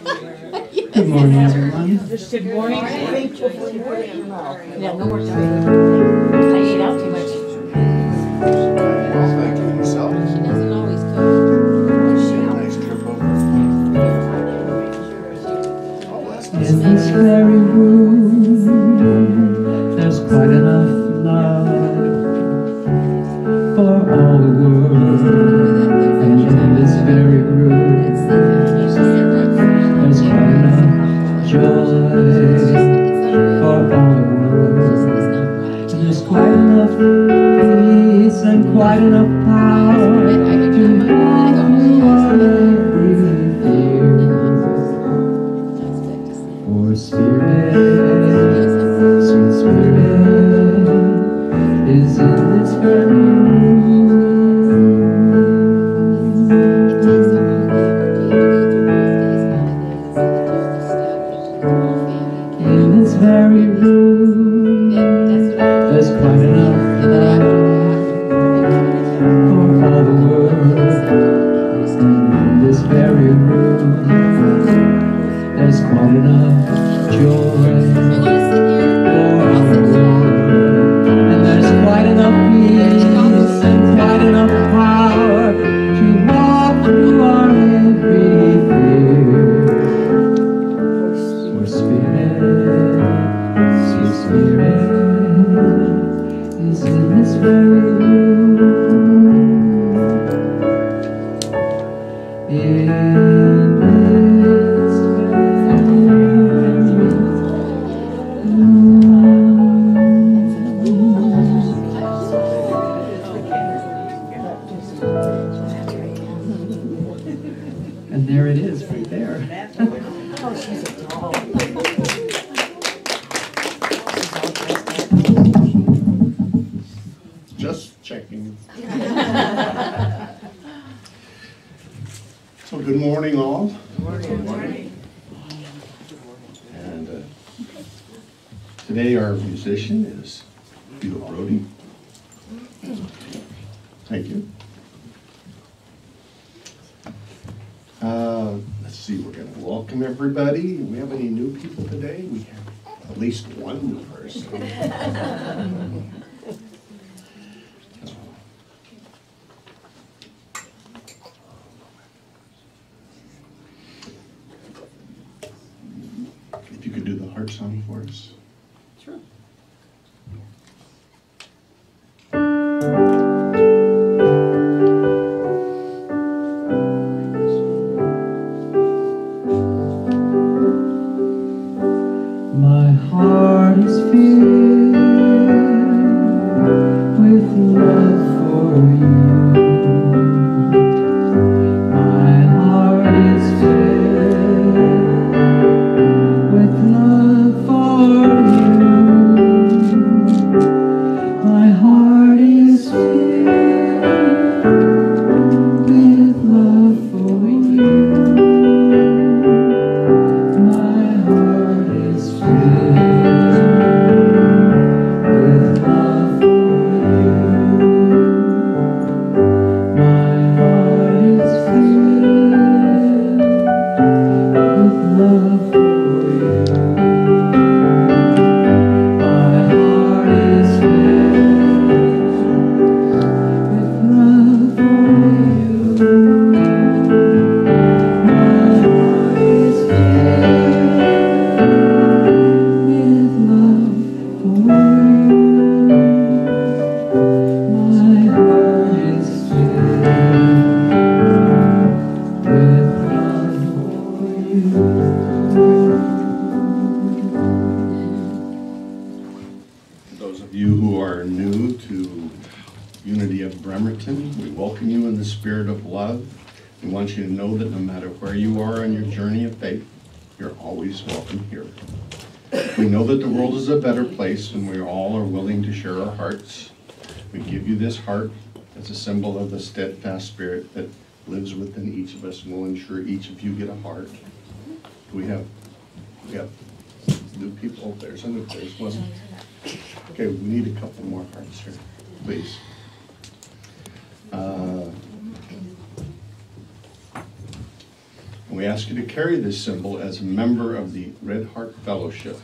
Good morning, everyone. Good morning. Yeah, no more time. I ate out too much. Well, thank you yourself. She doesn't always cook. Nice trip over. Oh, that's In this very room, there's quite enough love for all the world. And in this very room, there's quite enough joy for all the world. And there's quite enough peace and quite enough power to walk through our every fear. For Spirit, sweet Spirit, is in this very room. In this very room, there's quite enough love for all the world. In this very room, there's quite enough joy for all the world. And there's quite enough peace and quite enough power to walk through our every fear. For Spirit, sweet Spirit, is in this very room. In this And there it is, right there. Oh, she's a doll. just checking. So good morning, all. Good morning. And today our musician is Brodie. Thank you. Let's see, we're going to welcome everybody. Do we have any new people today? We have at least one new person. If you could do the heart song for us. Sure. My heart is filled with love for you. My heart is filled with love for you. My heart is filled with love for you. My heart is filled with love for you. My heart is filled with love for you. My heart is filled with love for you. Those of you who are new to Unity of Bremerton, we welcome you in the spirit of love. We want you to know that no matter where you are on your journey of faith, you're always welcome here. We know that the world is a better place when we all are willing to share our hearts. We give you this heart as a symbol of the steadfast spirit that lives within each of us, and we'll ensure each of you get a heart. We have new people. There's one. Okay, we need a couple more hearts here, please. we ask you to carry this symbol as a member of the Red Heart Fellowship.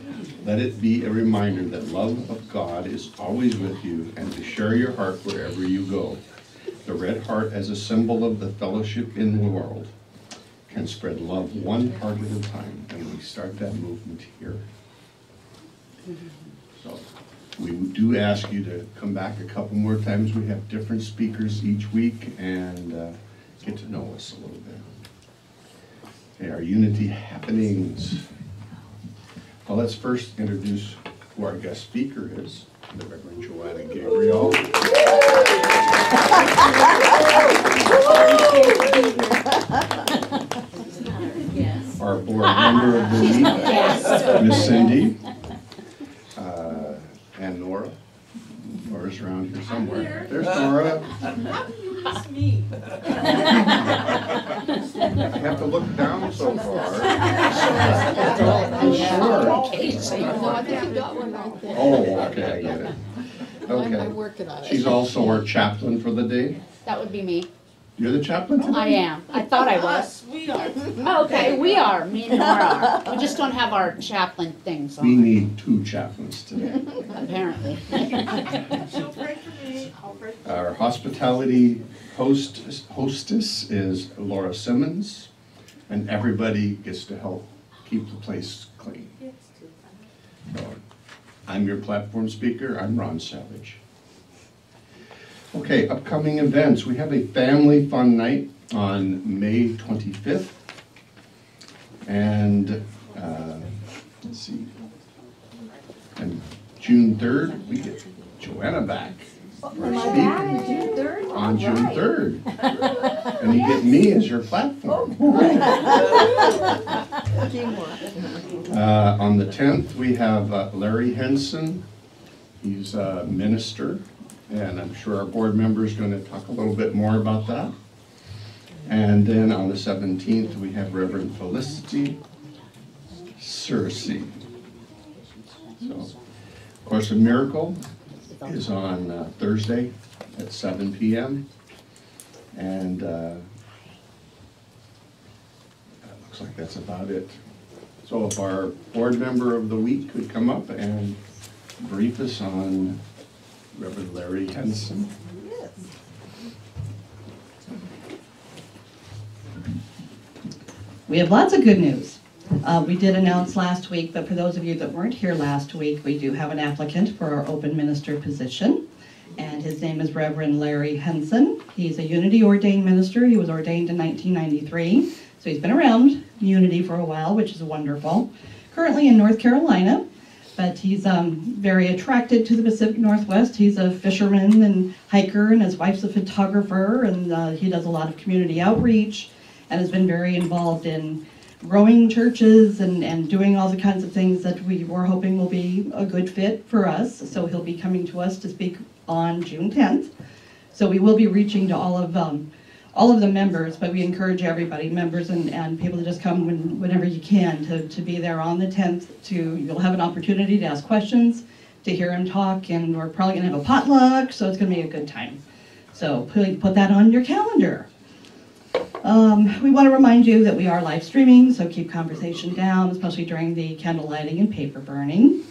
Let it be a reminder that love of God is always with you and to share your heart wherever you go. The red heart as a symbol of the fellowship in the world can spread love one heart at a time, and we start that movement here. So we do ask you to come back a couple more times. We have different speakers each week, and get to know us a little bit. Okay, our Unity happenings. Well, let's first introduce who our guest speaker is, the Reverend Joanna Gabriel. Our board member of the week, Miss Cindy, and Nora. Nora's around here somewhere. There's Nora. How do you miss me? I have to look down so far. Sure. No, I think you got one right there. Oh, okay, I get it. I'm Okay. working on it. She's also our chaplain for the day. That would be me. You're the chaplain today? I am. I thought I was. Us, we are. Okay, we are. Me and Nora are. We just don't have our chaplain things We on, need 2 chaplains today. apparently. She'll pray for me, I'll pray for Our hospitality hostess is Laura Simmons, and everybody gets to help keep the place clean. you. So, I'm your platform speaker. I'm Ron Savage. Okay, upcoming events. We have a family fun night on May 25th. And, let's see, and June 3rd, we get Joanna back. for speaking on June 3rd. And you get me as your platform. On the 10th, we have Larry Henson. He's a minister, and I'm sure our board member is going to talk a little bit more about that. And then on the 17th, we have Reverend Felicity Searcy. So, Course of Miracle is on Thursday at 7 p.m. And that looks like that's about it. So if our board member of the week could come up and brief us on Reverend Larry Henson. We have lots of good news. We did announce last week, but for those of you that weren't here last week, we do have an applicant for our open minister position, and his name is Reverend Larry Henson. He's a Unity ordained minister. He was ordained in 1993, so he's been around Unity for a while, which is wonderful. Currently in North Carolina, but he's very attracted to the Pacific Northwest. He's a fisherman and hiker, and his wife's a photographer, and he does a lot of community outreach and has been very involved in growing churches and doing all the kinds of things that we were hoping will be a good fit for us. So he'll be coming to us to speak on June 10th. So we will be reaching to all of the members, but we encourage everybody, members and people to just come whenever you can to be there on the 10th. You'll have an opportunity to ask questions, to hear him talk, and we're probably gonna have a potluck, so it's gonna be a good time. So please put that on your calendar. We want to remind you that we are live streaming, so keep conversation down, especially during the candle lighting and paper burning.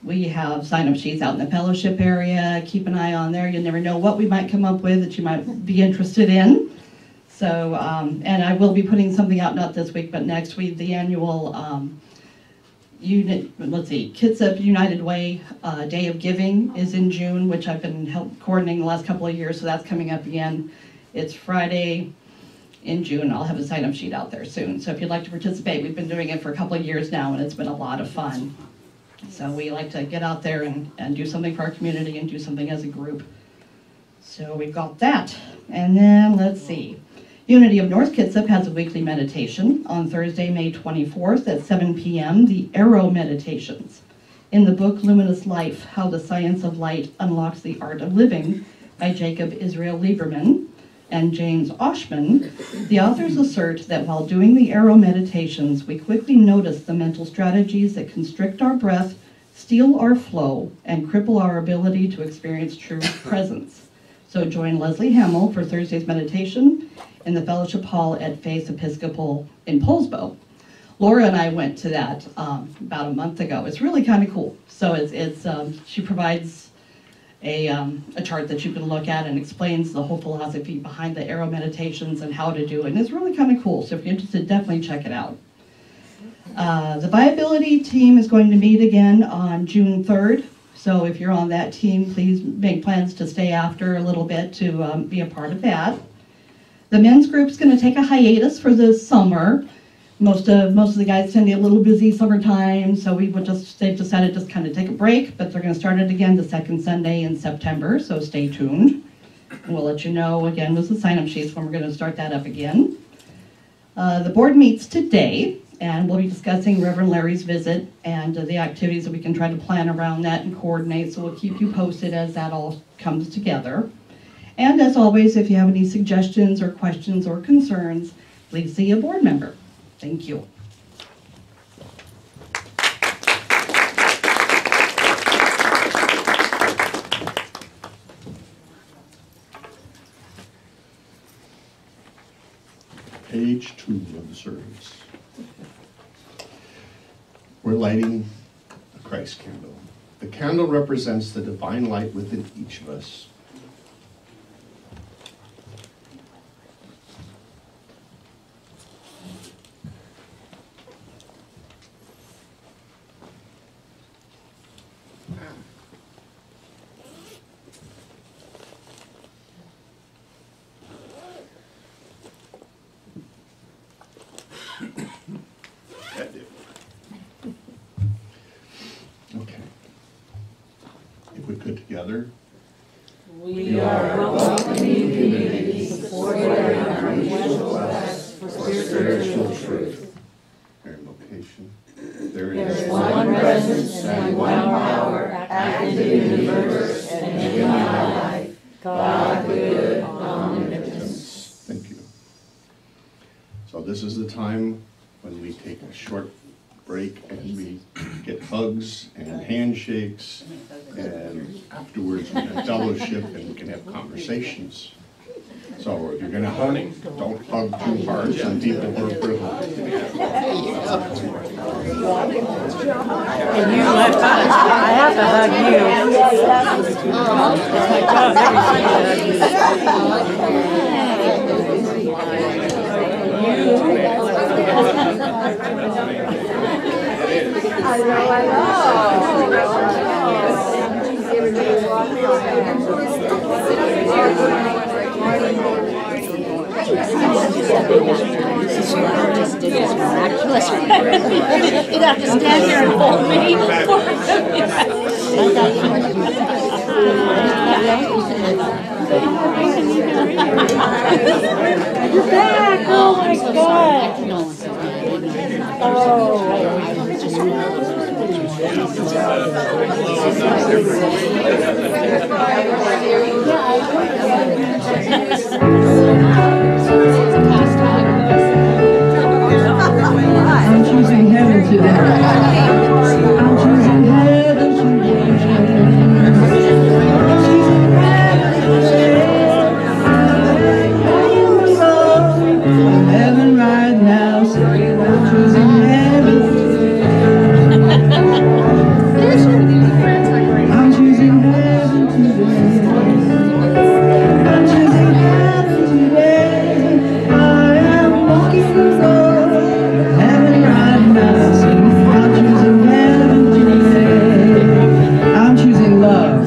We have sign-up sheets out in the fellowship area. Keep an eye on there. You never know what we might come up with that you might be interested in. So, and I will be putting something out, not this week, but next week, the annual Kitsap United Way Day of Giving is in June, which I've been coordinating the last couple of years, so that's coming up again. It's Friday in June. I'll have a sign-up sheet out there soon. So if you'd like to participate, we've been doing it for a couple of years now, and it's been a lot of fun. So we like to get out there and do something for our community and do something as a group. So we've got that. And then let's see. Unity of North Kitsap has a weekly meditation on Thursday, May 24th at 7 p.m., the Arrow Meditations. In the book Luminous Life, How the Science of Light Unlocks the Art of Living by Jacob Israel Lieberman and James Oshman, the authors assert that while doing the Arrow meditations, we quickly notice the mental strategies that constrict our breath, steal our flow, and cripple our ability to experience true presence. So join Leslie Hamill for Thursday's meditation in the Fellowship Hall at Faith Episcopal in Poulsbo. Laura and I went to that about a month ago. It's really kind of cool. So she provides a chart that you can look at and explains the whole philosophy behind the arrow meditations and how to do it. And it's really kind of cool. So if you're interested, definitely check it out. The Viability team is going to meet again on June 3rd. So if you're on that team, please make plans to stay after a little bit to be a part of that. The men's group's going to take a hiatus for the summer. Most of the guys tend to be a little busy summertime, so they've decided to just kind of take a break, but they're going to start it again the second Sunday in September, so stay tuned. And we'll let you know again with the sign-up sheets when we're going to start that up again. The board meets today, and we'll be discussing Reverend Larry's visit and the activities that we can try to plan around that and coordinate, so we'll keep you posted as that all comes together. And as always, if you have any suggestions or questions or concerns, please see a board member. Thank you. Page 2 of the service. We're lighting a Christ candle. The candle represents the divine light within each of us. Okay. If we could together. We are welcoming community, supporting our mutual quest for spiritual truth. Our location. There There is is one presence and one power active in the universe and in my life. God, good, omnipotence. Thank you. So this is the time when we take a short break and we get hugs and handshakes, and afterwards we can fellowship and we can have conversations. So if you're going to hug, don't hug too hard. Some people are privileged. And you left us. I have to hug you. Just did this miraculous. You'd have to stand here and hold me. You're back. Oh my God. I'm choosing heaven today. I'm choosing heaven heaven right now, so I'm choosing heaven I'm choosing heaven today. I'm choosing heaven today. I am walking the road of heaven right now, so I'm choosing heaven today. I'm choosing love.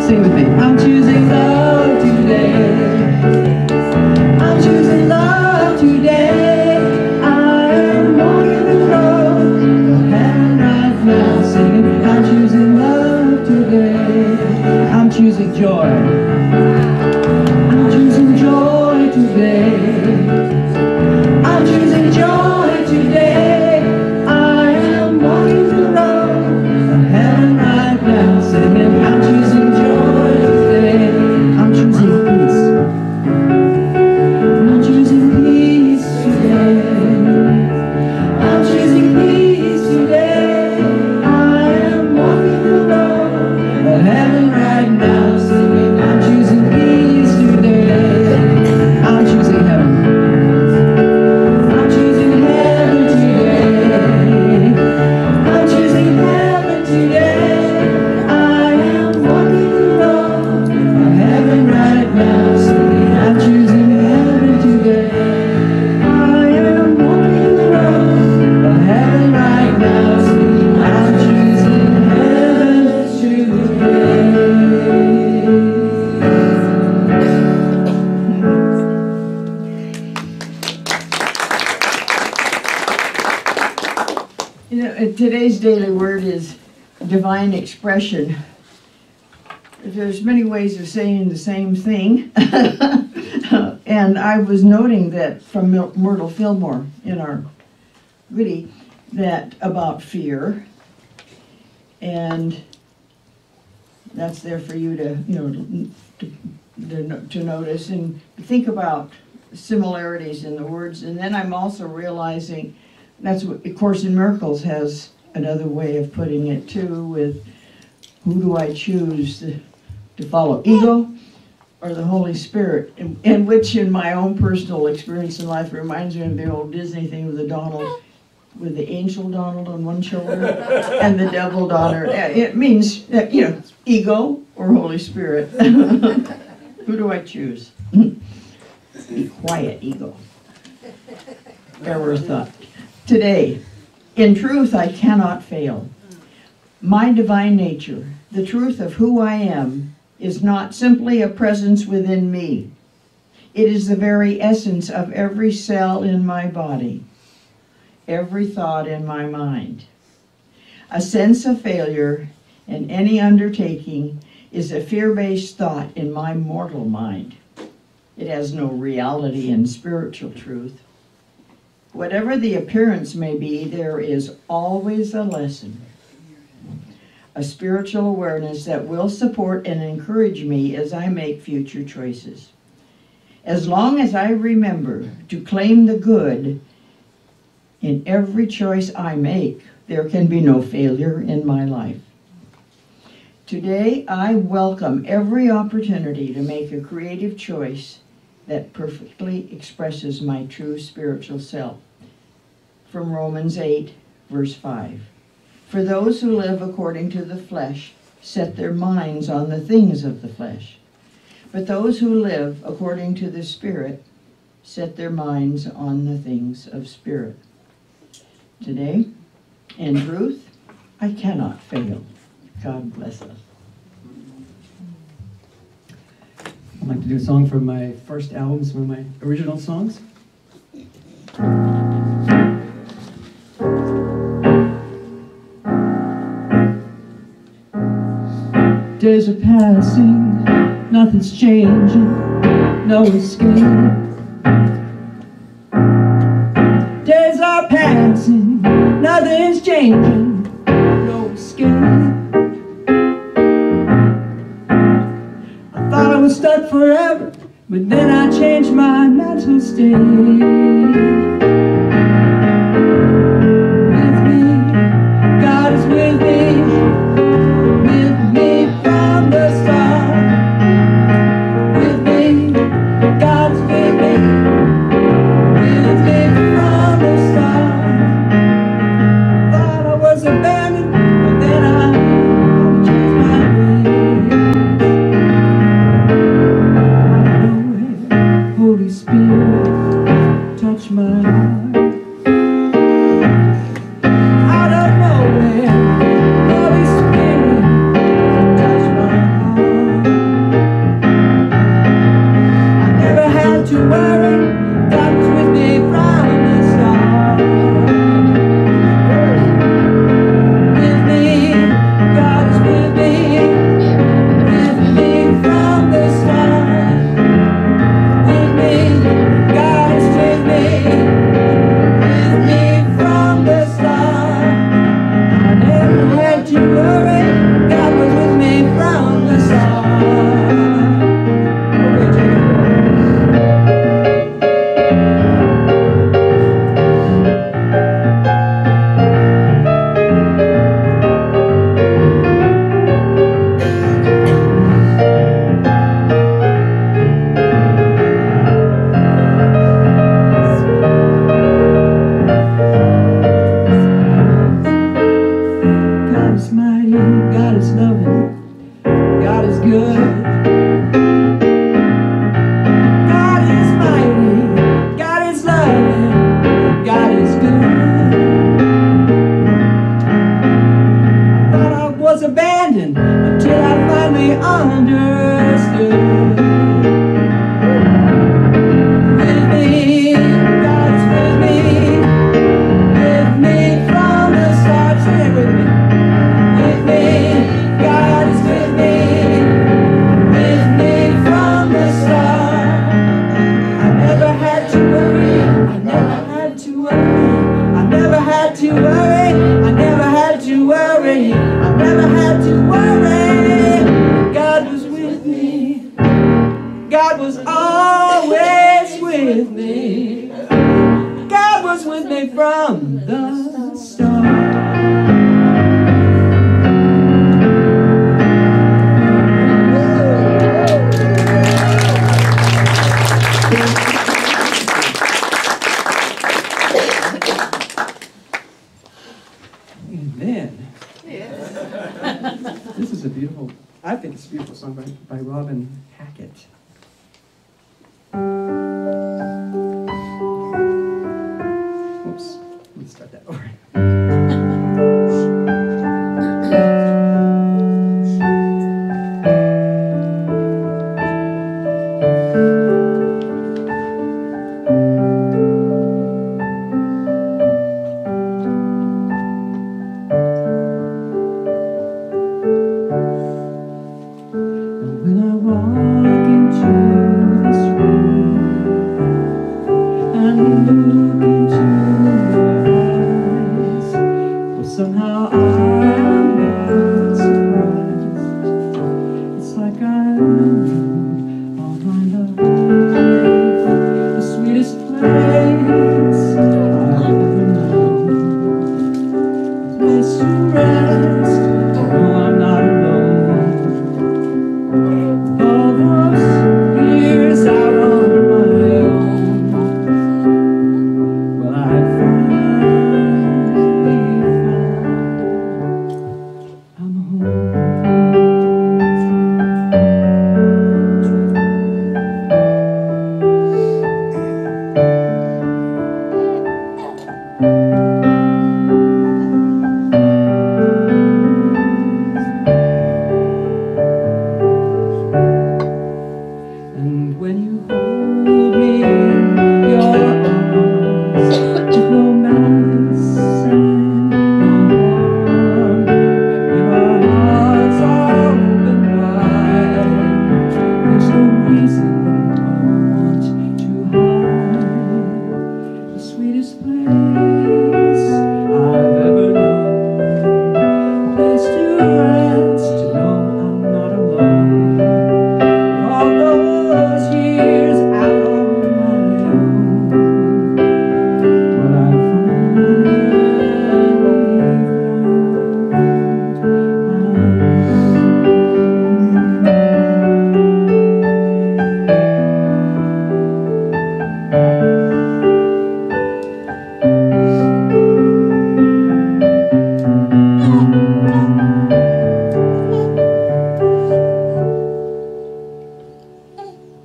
Sing with me. I'm choosing love today. I'm choosing love today. I am walking the road of heaven right now, singing. I'm choosing love today. I'm choosing joy. I'm choosing joy today. I'm choosing joy today. I am walking the road of heaven right now, singing. I'm choosing joy today. I'm choosing peace. I'm choosing peace today. I'm choosing peace today. I am walking the road of heaven right now, singing. I'm You know, today's daily word is divine expression. There's many ways of saying the same thing. And I was noting that from Myrtle Fillmore in our goodie, that about fear. And that's there for you to, to notice and think about similarities in the words. And then I'm also realizing that's what A Course in Miracles has another way of putting it too, with who do I choose to follow, ego or the Holy Spirit, and which in my own personal experience in life reminds me of the old Disney thing with the Donald, with the angel Donald on one shoulder and the devil Donald. It means, ego or Holy Spirit. Who do I choose? Be quiet, ego. Error thought. Today, in truth, I cannot fail. My divine nature, the truth of who I am, is not simply a presence within me. It is the very essence of every cell in my body, every thought in my mind. A sense of failure in any undertaking is a fear-based thought in my mortal mind. It has no reality in spiritual truth. Whatever the appearance may be, there is always a lesson, a spiritual awareness that will support and encourage me as I make future choices. As long as I remember to claim the good in every choice I make, there can be no failure in my life. Today, I welcome every opportunity to make a creative choice that perfectly expresses my true spiritual self. From Romans 8, verse 5. For those who live according to the flesh set their minds on the things of the flesh. But those who live according to the Spirit set their minds on the things of Spirit. Today, in truth, I cannot fail. God bless us. I'd like to do a song from my first album, some of my original songs. Days are passing, nothing's changing, no escape. Days are passing, nothing's changing, no escape. I thought I was stuck forever, but then I changed my mental state. With me, God is with me from the start. With me, God is with me from the start. Thought I was abandoned, but then I changed my ways. Holy Spirit, touch my to worry, I never had to worry, I never had to worry. God was with me, God was always with me. God was with me from the start. Amen. This is a beautiful, I think it's a beautiful song by Robin Hackett. Oops, let's start that over. When I walk into this room and look into your eyes, well, somehow I am not surprised. It's like I've known you all my life. The sweetest place I've ever known. A place to rest, to know I'm not alone. All those years out on my own, well, I finally found I'm home. And when you hold me in your arms, with no malice and no harm, and when our hearts are open wide, there's no reason I want to hide. The sweetest place I've ever known, a place to rest, to know I'm not alone. All those years out on my own, well, I finally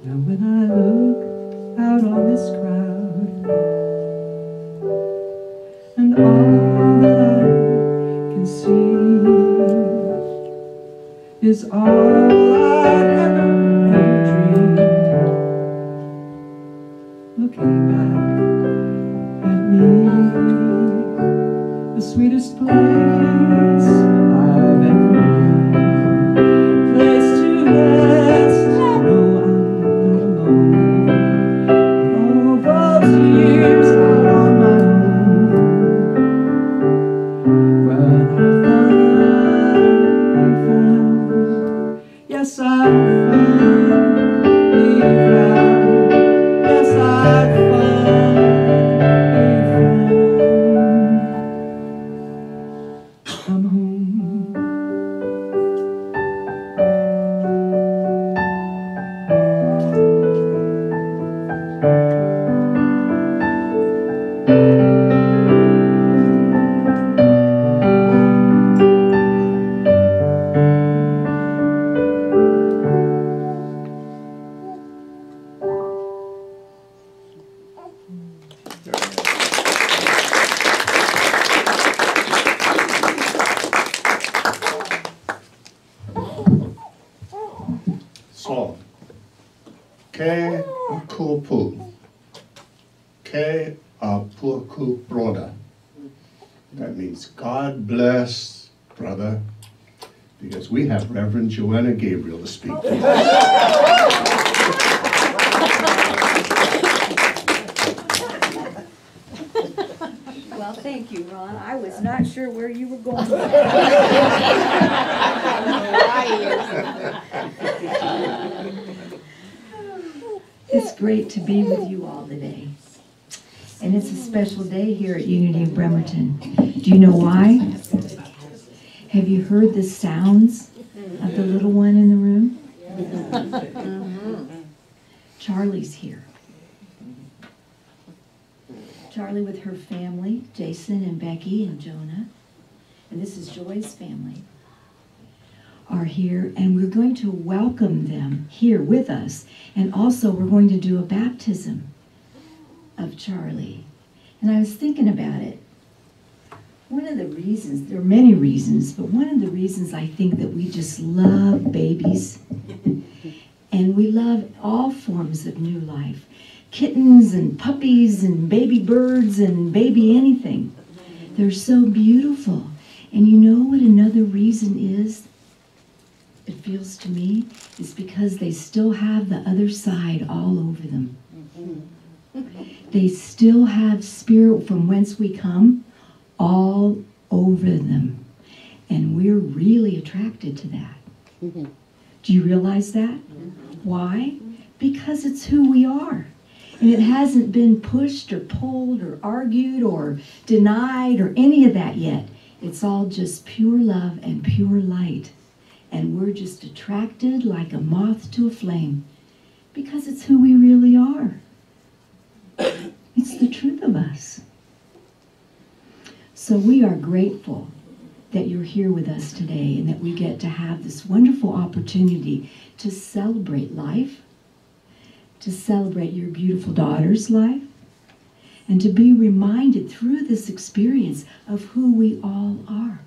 Now when I look out on this crowd, and all that I can see is all I've ever dreamed. Looking back at me, the sweetest place I've ever known. Place to rest, to know I'm not alone. All those years out on my own, well, I finally found, yes, I finally found, yes, I finally found I'm home. So, ke akupu, ke apuku broda. That means God bless, brother, because we have Reverend Joanna Gabriel to speak to. Well, Thank you, Ron. I was not sure where you were going. It's great to be with you all today. And it's a special day here at Unity of Bremerton. Do you know why? Have you heard the sounds of the little one in the room? Charlie's here. Charlie with her family, Jason and Becky and Jonah, and this is Joy's family, are here, and we're going to welcome them here with us, and also we're going to do a baptism of Charlie. And I was thinking about it. One of the reasons, there are many reasons, but one of the reasons I think that we just love babies, and we love all forms of new life. Kittens and puppies and baby birds and baby anything. They're so beautiful. And you know what another reason is? It feels to me, is because they still have the other side all over them. They still have spirit from whence we come all over them. And we're really attracted to that. Do you realize that? Why? Because it's who we are. And it hasn't been pushed or pulled or argued or denied or any of that yet. It's all just pure love and pure light. And we're just attracted like a moth to a flame because it's who we really are. It's the truth of us. So we are grateful that you're here with us today and that we get to have this wonderful opportunity to celebrate life, to celebrate your beautiful daughter's life, and to be reminded through this experience of who we all are.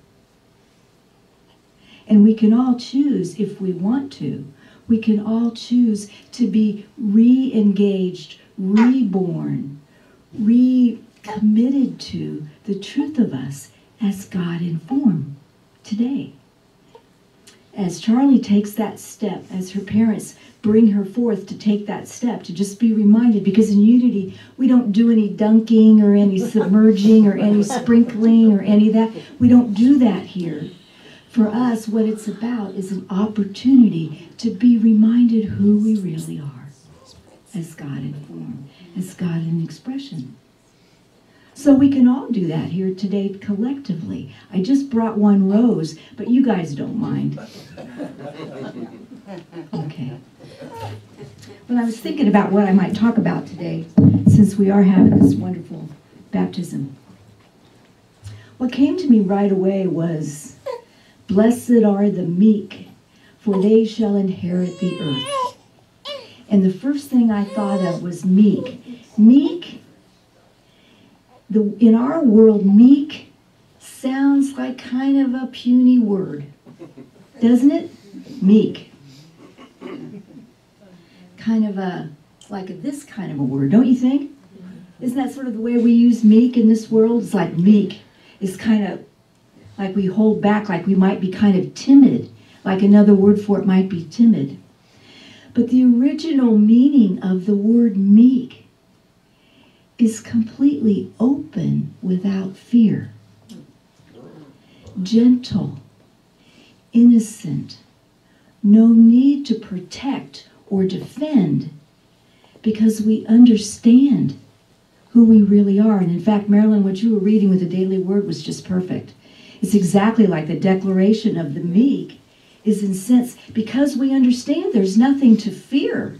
And we can all choose, if we want to, we can all choose to be re-engaged, reborn, recommitted to the truth of us as God informed today. As Charlie takes that step, as her parents bring her forth to take that step, to just be reminded, because in Unity, we don't do any dunking or any submerging or any sprinkling or any of that. We don't do that here. For us, what it's about is an opportunity to be reminded who we really are as God informed, as God in expression. So we can all do that here today collectively. I just brought one rose, but you guys don't mind. Okay. When I was thinking about what I might talk about today, since we are having this wonderful baptism, what came to me right away was, "Blessed are the meek, for they shall inherit the earth." And the first thing I thought of was meek. Meek, in our world, meek sounds like kind of a puny word, doesn't it? Meek. Kind of this kind of a word, don't you think? Isn't that sort of the way we use meek in this world? It's like meek. It's kind of like we hold back, like we might be kind of timid, like another word for it might be timid. But the original meaning of the word meek is completely open without fear. Gentle, innocent, no need to protect or defend because we understand who we really are. And in fact, Marilyn, what you were reading with the Daily Word was just perfect. It's exactly like the declaration of the meek is in sense, because we understand there's nothing to fear.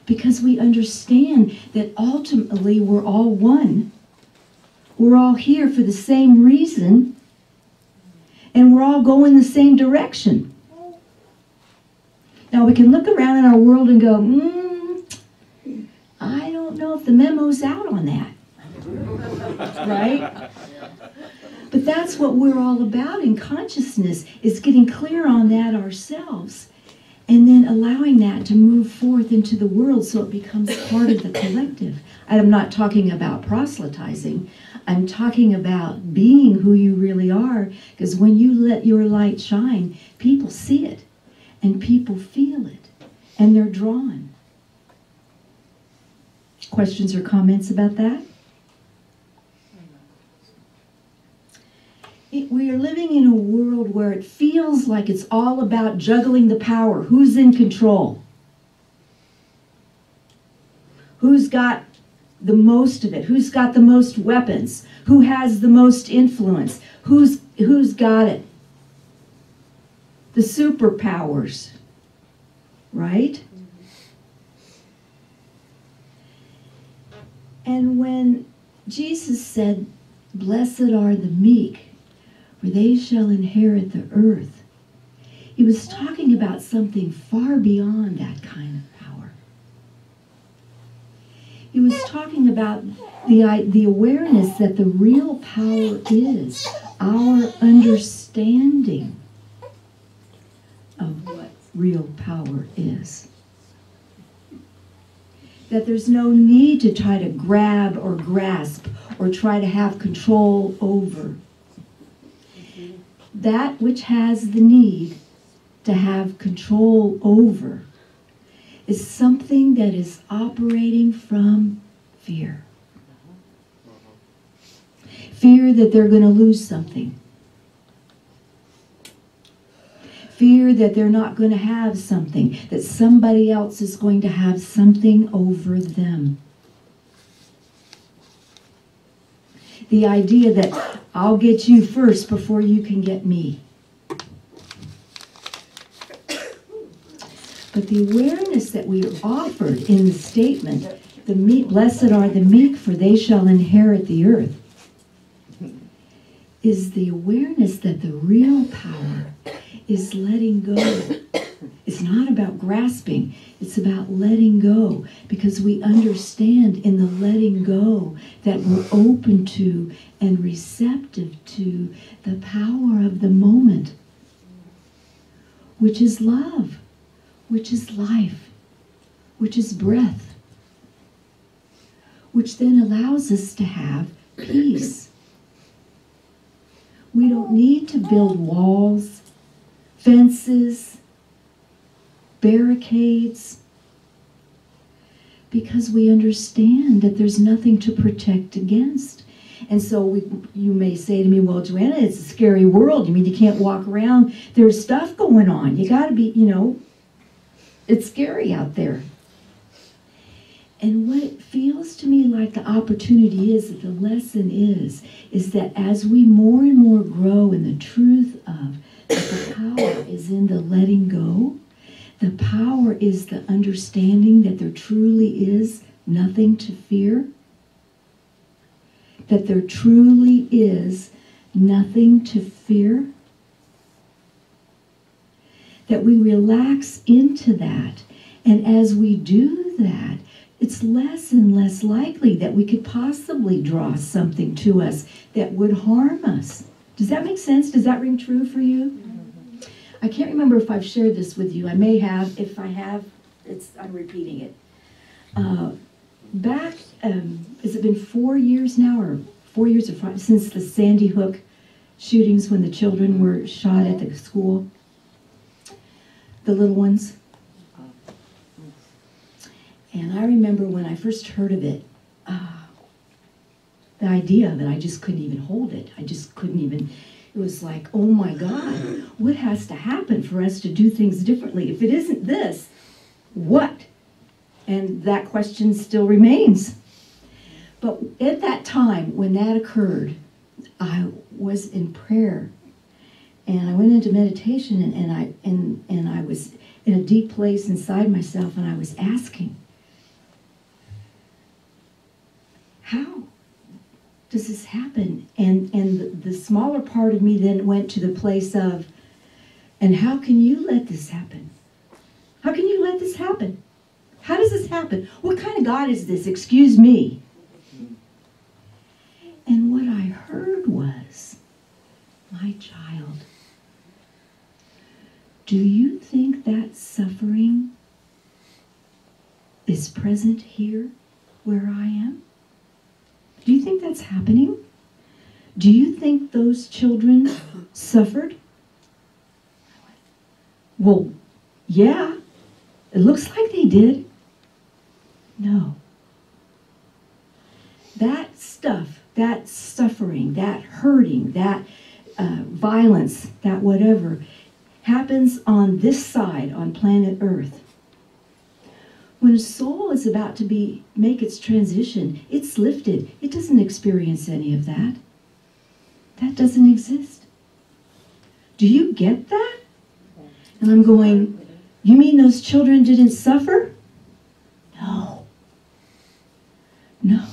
Because we understand that ultimately we're all one. We're all here for the same reason. And we're all going the same direction. Now we can look around in our world and go, I don't know if the memo's out on that. Right? But that's what we're all about in consciousness, is getting clear on that ourselves. And then allowing that to move forth into the world so it becomes part of the collective. I'm not talking about proselytizing. I'm talking about being who you really are. Because when you let your light shine, people see it. And people feel it. And they're drawn. Questions or comments about that? We are living in a world where it feels like it's all about juggling the power. Who's in control? Who's got the most of it? Who's got the most weapons? Who has the most influence? Who's got it? The superpowers, right? And when Jesus said, "Blessed are the meek, for they shall inherit the earth," he was talking about something far beyond that kind of power. He was talking about the awareness that the real power is our understanding of what real power is. That there's no need to try to grab or grasp or try to have control over. That which has the need to have control over is something that is operating from fear. Fear that they're going to lose something. Fear that they're not going to have something, that somebody else is going to have something over them. The idea that I'll get you first before you can get me. But the awareness that we are offered in the statement, the meek, blessed are the meek, for they shall inherit the earth, is the awareness that the real power is letting go. It's not about grasping. It's about letting go, because we understand in the letting go that we're open to and receptive to the power of the moment, which is love, which is life, which is breath, which then allows us to have peace. We don't need to build walls, fences, barricades, because we understand that there's nothing to protect against. And so you may say to me, well, Joanna, it's a scary world. You mean you can't walk around? There's stuff going on. You got to be, it's scary out there. And what it feels to me like the opportunity is, that the lesson is that as we more and more grow in the truth of that the power is in the letting go, the power is the understanding that there truly is nothing to fear, that there truly is nothing to fear, that we relax into that. And as we do that, it's less and less likely that we could possibly draw something to us that would harm us. Does that make sense? Does that ring true for you? I can't remember if I've shared this with you. I may have. If I have, I'm repeating it. Back, has it been 4 years now, or 4 years or 5, since the Sandy Hook shootings when the children were shot at the school? The little ones. And I remember when I first heard of it, the idea of it, I just couldn't even hold it. I just couldn't even, it was like, oh my God, what has to happen for us to do things differently? If it isn't this, what? And that question still remains. But at that time, when that occurred, I was in prayer. And I went into meditation, and I was in a deep place inside myself, and I was asking, how does this happen? And the smaller part of me then went to the place of, and how can you let this happen? How can you let this happen? How does this happen? What kind of God is this? Excuse me. And what I heard was, my child, do you think that suffering is present here where I am? Do you think that's happening? Do you think those children suffered? Well, yeah, it looks like they did. No. that stuff, that suffering, that hurting, that violence, that whatever, happens on this side, on planet Earth. When a soul is about to make its transition, it's lifted. It doesn't experience any of that. That doesn't exist. Do you get that? And I'm going, you mean those children didn't suffer? No. No.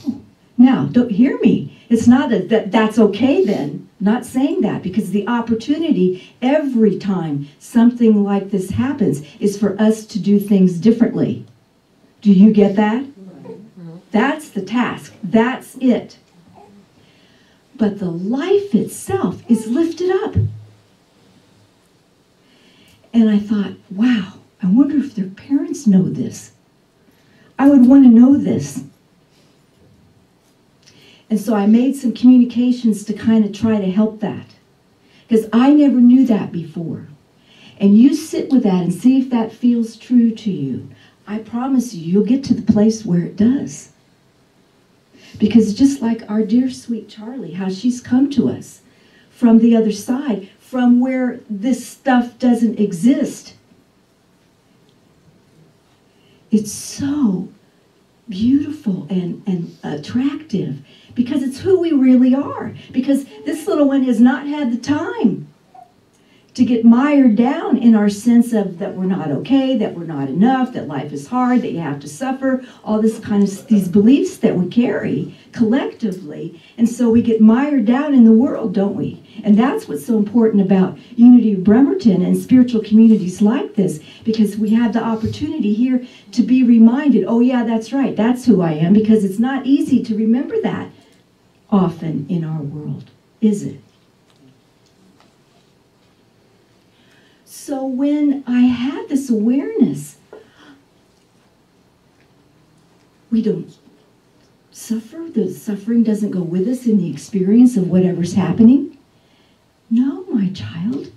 Now, don't hear me. It's not that's okay then. Not saying that, because the opportunity every time something like this happens is for us to do things differently. Do you get that? That's the task. That's it. But the life itself is lifted up. And I thought, wow, I wonder if their parents know this. I would want to know this. And so I made some communications to kind of try to help that. Because I never knew that before. And you sit with that and see if that feels true to you. I promise you, you'll get to the place where it does. Because just like our dear sweet Charlie, how she's come to us from the other side, from where this stuff doesn't exist. It's so beautiful and attractive because it's who we really are. Because this little one has not had the time to get mired down in our sense of that we're not okay, that we're not enough, that life is hard, that you have to suffer, all this kind of, these beliefs that we carry collectively. And so we get mired down in the world, don't we? And that's what's so important about Unity of Bremerton and spiritual communities like this, because we have the opportunity here to be reminded, oh yeah, that's right, that's who I am, because it's not easy to remember that often in our world, is it? So when I had this awareness, we don't suffer, the suffering doesn't go with us in the experience of whatever's happening. No, my child.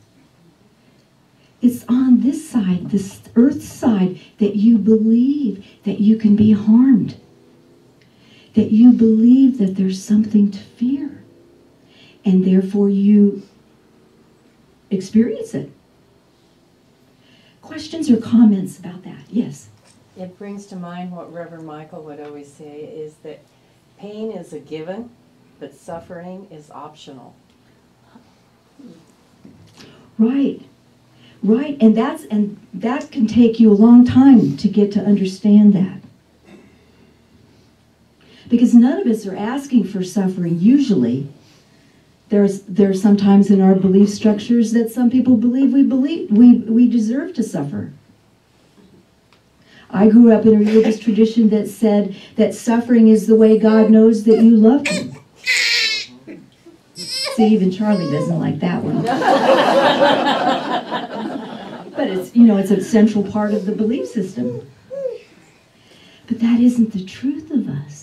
It's on this side, this earth side, that you believe that you can be harmed. That you believe that there's something to fear. And therefore you experience it. Questions or comments about that? Yes. It brings to mind what Reverend Michael would always say, is that pain is a given, but suffering is optional. Right. Right. And that can take you a long time to get to understand that. Because none of us are asking for suffering usually. There's sometimes in our belief structures that some people believe we deserve to suffer. I grew up in a religious tradition that said that suffering is the way God knows that you love him. See, even Charlie doesn't like that one. But it's a central part of the belief system. But that isn't the truth of us.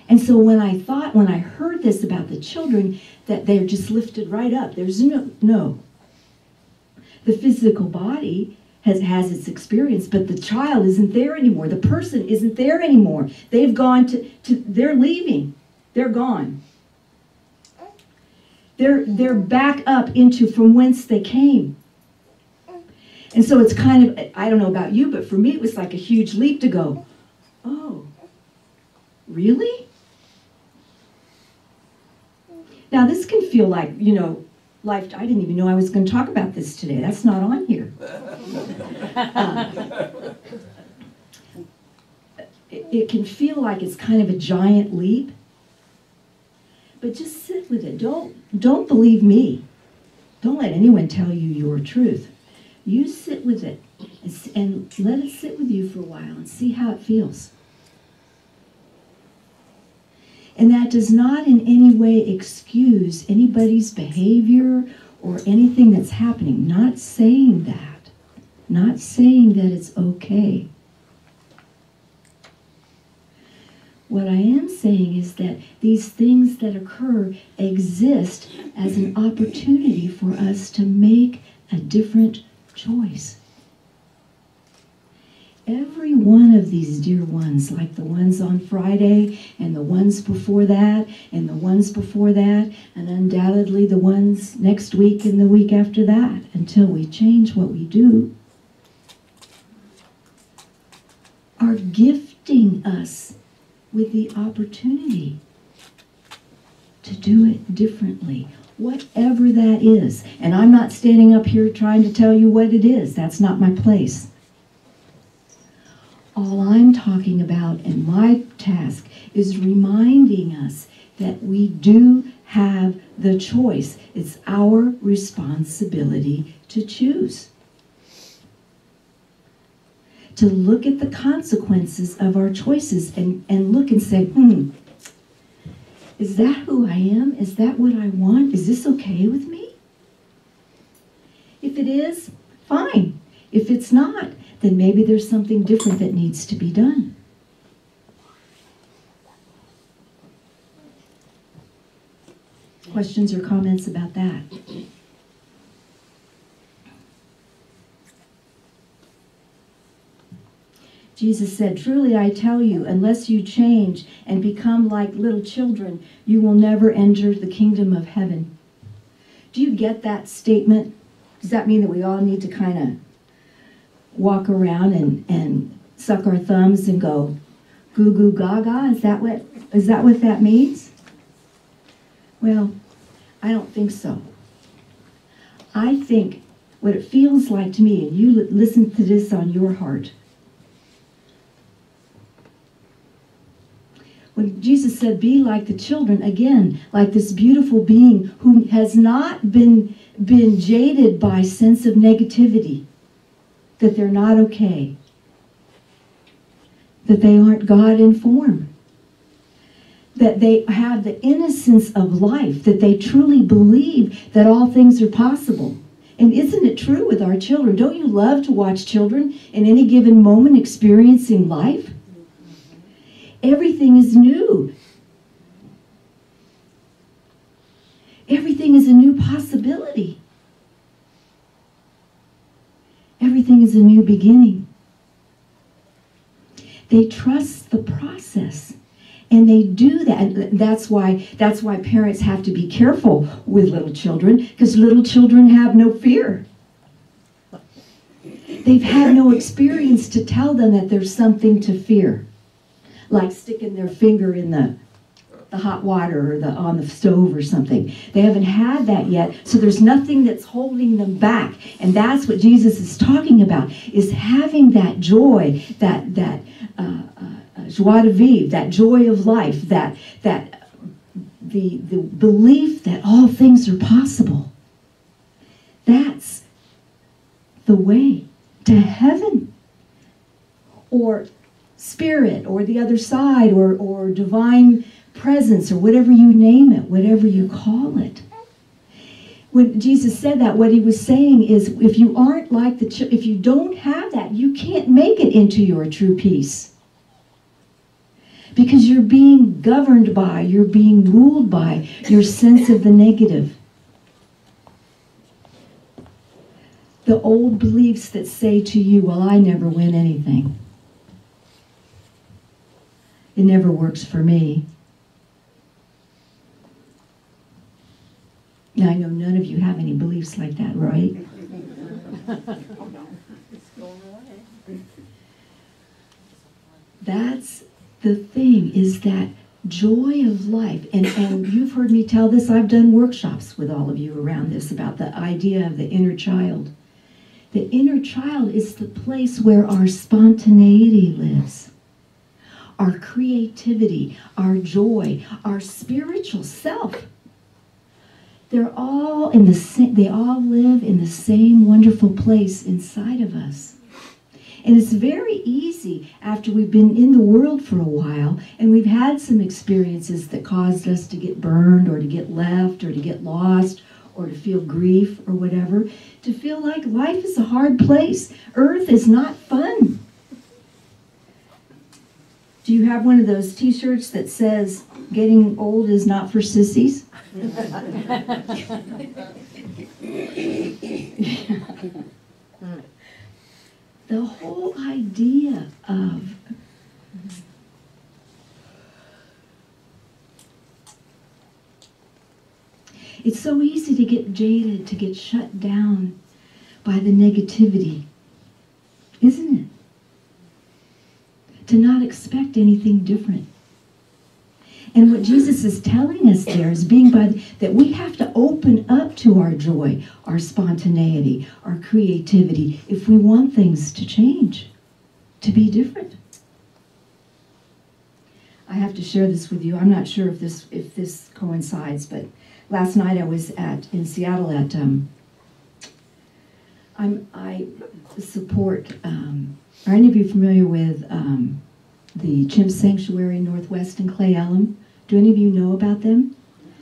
And so when I heard this about the children, that they're just lifted right up. There's no. The physical body has its experience, but the child isn't there anymore. The person isn't there anymore. They've gone they're leaving. They're gone. They're back up into from whence they came. And so it's kind of, I don't know about you, but for me it was like a huge leap to go, oh, really? Now this can feel like, life, I didn't even know I was going to talk about this today. That's not on here. It can feel like it's kind of a giant leap. But just sit with it. Don't believe me. Don't let anyone tell you your truth. You sit with it and let it sit with you for a while and see how it feels. And that does not in any way excuse anybody's behavior or anything that's happening. Not saying that. Not saying that it's okay. What I am saying is that these things that occur exist as an opportunity for us to make a different choice. every one of these dear ones, like the ones on Friday and the ones before that and the ones before that, and undoubtedly the ones next week and the week after that, until we change what we do, are gifting us with the opportunity to do it differently, whatever that is. And I'm not standing up here trying to tell you what it is. That's not my place. All I'm talking about, and my task, is reminding us that we do have the choice. It's our responsibility to choose. To look at the consequences of our choices and look and say, is that who I am? Is that what I want? Is this okay with me? If it is, fine. If it's not, then maybe there's something different that needs to be done. Questions or comments about that? Jesus said, "Truly I tell you, unless you change and become like little children, you will never enter the kingdom of heaven." Do you get that statement? Does that mean that we all need to kind of walk around and suck our thumbs and go goo goo gaga? Is that what that means? Well, I don't think so. I think what it feels like to me, and you listen to this on your heart, when Jesus said, be like the children, again, like this beautiful being who has not been jaded by sense of negativity, that they're not okay, that they aren't God in form, that they have the innocence of life, that they truly believe that all things are possible. And isn't it true with our children? Don't you love to watch children in any given moment experiencing life? Everything is new. Everything is a new possibility. Everything is a new beginning. They trust the process. And they do that. And that's why parents have to be careful with little children, because little children have no fear. They've had no experience to tell them that there's something to fear. Like sticking their finger in the hot water or on the stove or something. They haven't had that yet, so there's nothing that's holding them back. And that's what Jesus is talking about, is having that joy, that joie de vivre, that joy of life, that the belief that all things are possible. That's the way to heaven, or spirit, or the other side, or divine presence, or whatever you name it, whatever you call it. When Jesus said that, what he was saying is, if you aren't like if you don't have that, you can't make it into your true peace. Because you're being governed by, you're being ruled by your sense of the negative. The old beliefs that say to you, well, I never win anything. It never works for me. Now, I know none of you have any beliefs like that, right? That's the thing, is that joy of life. And you've heard me tell this. I've done workshops with all of you around this about the idea of the inner child. The inner child is the place where our spontaneity lives. Our creativity, our joy, our spiritual self. They're all in the same, they all live in the same wonderful place inside of us. And it's very easy after we've been in the world for a while and we've had some experiences that caused us to get burned or to get left or to get lost or to feel grief or whatever, to feel like life is a hard place. Earth is not fun. Do you have one of those t-shirts that says, getting old is not for sissies? the whole idea of it's so easy to get jaded, to get shut down by the negativity, isn't it? To not expect anything different. And what Jesus is telling us there is that we have to open up to our joy, our spontaneity, our creativity, if we want things to change, to be different. I have to share this with you. I'm not sure if this coincides, but last night I was in Seattle at I support. Are any of you familiar with the Chimp Sanctuary Northwest in Clay Elum? Do any of you know about them?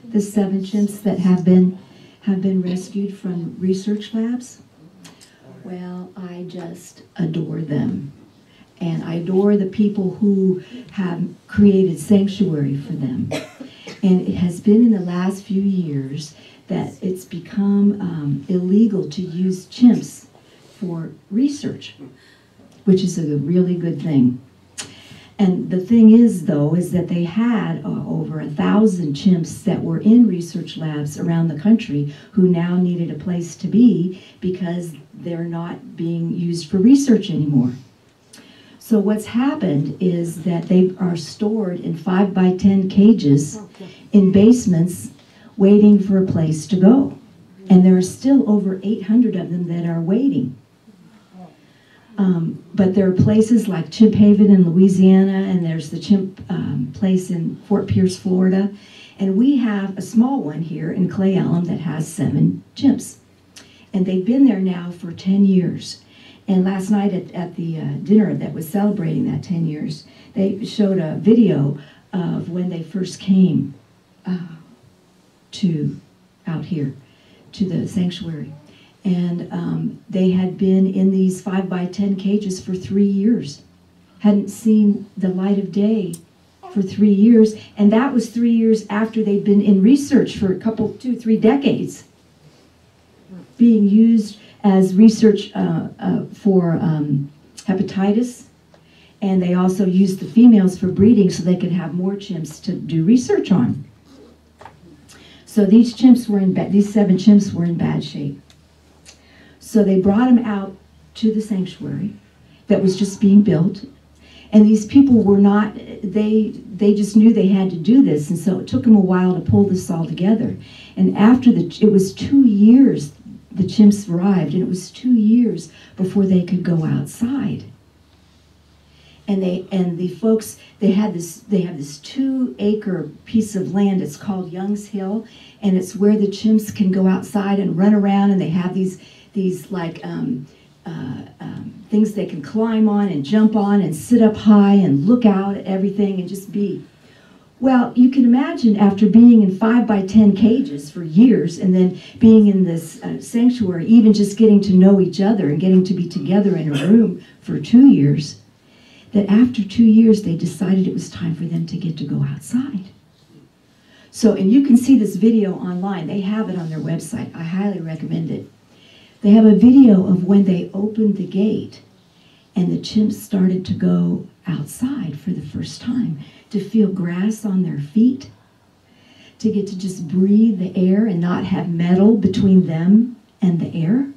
The 7 chimps that have been rescued from research labs? Well, I just adore them. And I adore the people who have created sanctuary for them. And it has been in the last few years that it's become illegal to use chimps for research, which is a really good thing. And the thing is, though, is that they had over 1,000 chimps that were in research labs around the country who now needed a place to be because they're not being used for research anymore. So what's happened is that they are stored in 5x10 cages in basements waiting for a place to go. And there are still over 800 of them that are waiting. But there are places like Chimp Haven in Louisiana, and there's the chimp place in Fort Pierce, Florida. And we have a small one here in Clay Elum that has 7 chimps. And they've been there now for 10 years. And last night at the dinner that was celebrating that 10 years, they showed a video of when they first came out here to the sanctuary. And they had been in these 5x10 cages for 3 years. Hadn't seen the light of day for 3 years. And that was 3 years after they'd been in research for a couple, 2-3 decades. Being used as research for hepatitis. And they also used the females for breeding so they could have more chimps to do research on. So these chimps were these 7 chimps were in bad shape. So they brought them out to the sanctuary that was just being built. And these people were not, they just knew they had to do this. And so it took them a while to pull this all together. And after it was 2 years, the chimps arrived, and it was 2 years before they could go outside. And the folks, they have this 2-acre piece of land. It's called Young's Hill, and it's where the chimps can go outside and run around, and they have these like things they can climb on and jump on and sit up high and look out at everything and just be. Well, you can imagine after being in 5x10 cages for years and then being in this sanctuary, even just getting to know each other and getting to be together in a room for 2 years, that after 2 years they decided it was time for them to get to go outside. So, and you can see this video online. They have it on their website. I highly recommend it. They have a video of when they opened the gate and the chimps started to go outside for the first time, to feel grass on their feet, to get to just breathe the air and not have metal between them and the air.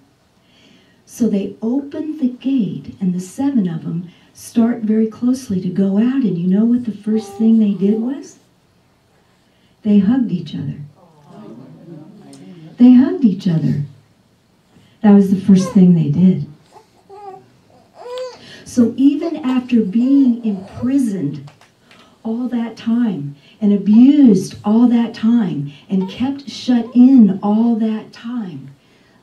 So they opened the gate, and the 7 of them start very closely to go out, and you know what the first thing they did was? They hugged each other. They hugged each other. That was the first thing they did. So even after being imprisoned all that time and abused all that time and kept shut in all that time,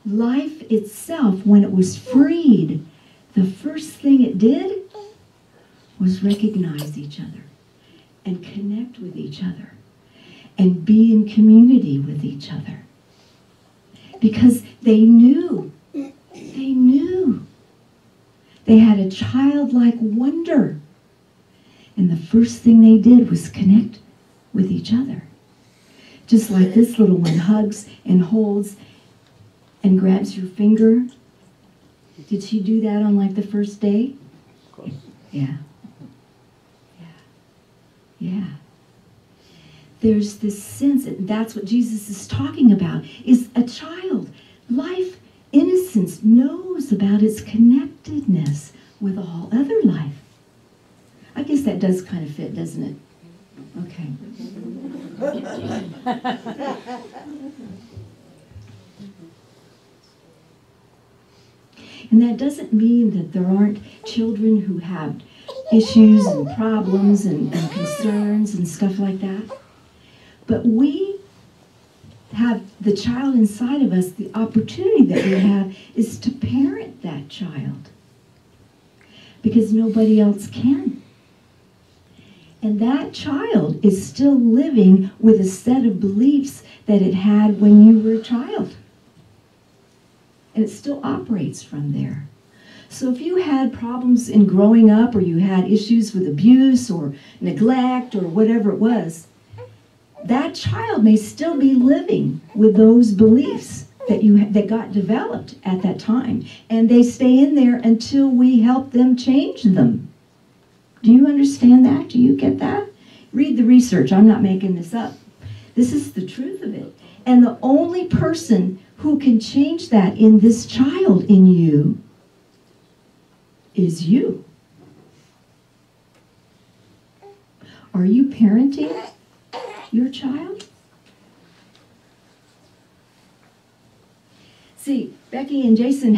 life itself, when it was freed, the first thing it did was recognize each other and connect with each other and be in community with each other. Because they knew. They had a childlike wonder. And the first thing they did was connect with each other. Just like this little one hugs and holds and grabs your finger Did she do that on like the first day? Yeah. Yeah. There's this sense, and that's what Jesus is talking about, is a child. Life, innocence, knows about its connectedness with all other life. I guess that does kind of fit, doesn't it? Okay. And that doesn't mean that there aren't children who have issues and problems and concerns and stuff like that. But we have the child inside of us, the opportunity that we have is to parent that child. Because nobody else can. And that child is still living with a set of beliefs that it had when you were a child. And it still operates from there. So if you had problems in growing up, or you had issues with abuse or neglect or whatever it was, that child may still be living with those beliefs that got developed at that time. And they stay in there until we help them change them. Do you understand that? Do you get that? Read the research. I'm not making this up. This is the truth of it. And the only person who can change that in this child in you is you. Are you parenting your child? See, Becky and Jason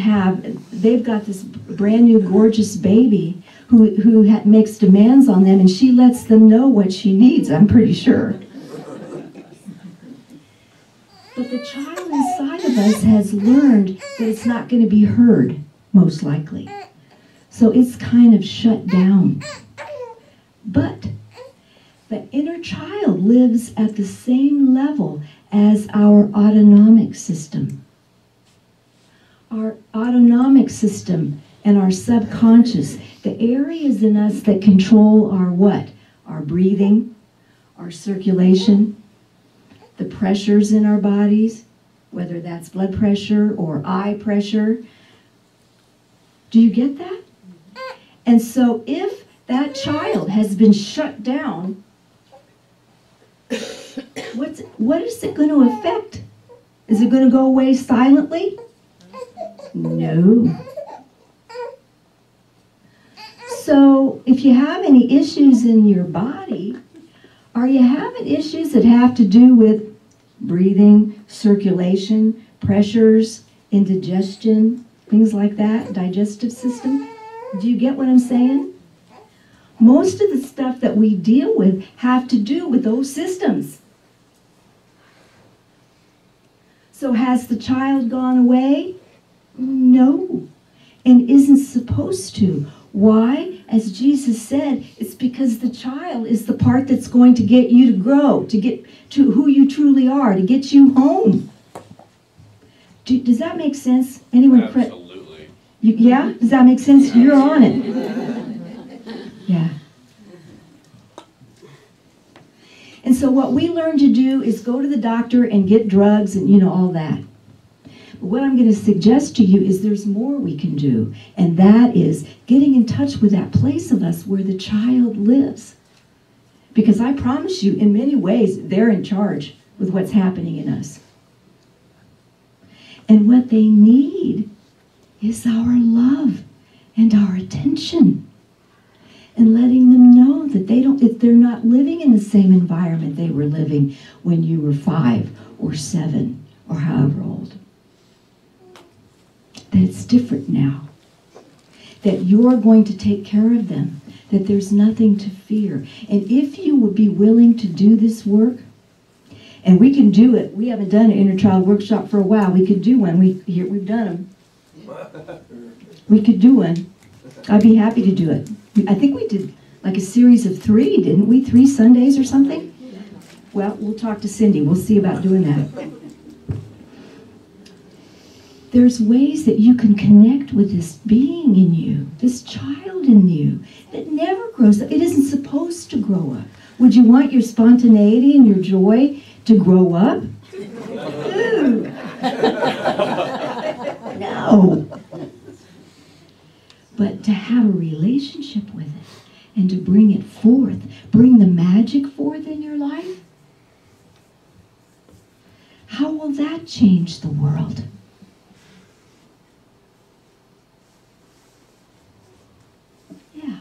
they've got this brand new gorgeous baby who makes demands on them, and she lets them know what she needs, I'm pretty sure. But the child inside of us has learned that it's not going to be heard, most likely. So it's kind of shut down. But the inner child lives at the same level as our autonomic system. Our autonomic system and our subconscious, the areas in us that control our what? Our breathing, our circulation, the pressures in our bodies, whether that's blood pressure or eye pressure. Do you get that? And so if that child has been shut down, what is it going to affect? Is it going to go away silently? No. So if you have any issues in your body, are you having issues that have to do with breathing, circulation, pressures, indigestion, things like that, digestive system? Do you get what I'm saying? Most of the stuff that we deal with have to do with those systems. So has the child gone away? No, and isn't supposed to. Why? As Jesus said, it's because the child is the part that's going to get you to grow, to get to who you truly are, to get you home. Does that make sense? Anyone? Absolutely. Yeah? Does that make sense? You're on it. Yeah. And so what we learn to do is go to the doctor and get drugs and, all that. But what I'm going to suggest to you is there's more we can do. And that is getting in touch with that place of us where the child lives. Because I promise you, in many ways, they're in charge with what's happening in us. And what they need is our love and our attention. And letting them know that if they're not living in the same environment they were living when you were 5 or 7 or however old. That it's different now. That you're going to take care of them. That there's nothing to fear. And if you would be willing to do this work, and we can do it. We haven't done an inner child workshop for a while. We could do one. We've done them. We could do one. I'd be happy to do it. I think we did like a series of 3, didn't we? 3 Sundays or something? Well, we'll talk to Cindy. We'll see about doing that. There's ways that you can connect with this being in you, this child in you, that never grows up. It isn't supposed to grow up. Would you want your spontaneity and your joy to grow up? Ooh. No. but to have a relationship with it and to bring it forth, bring the magic forth in your life, how will that change the world? Yeah.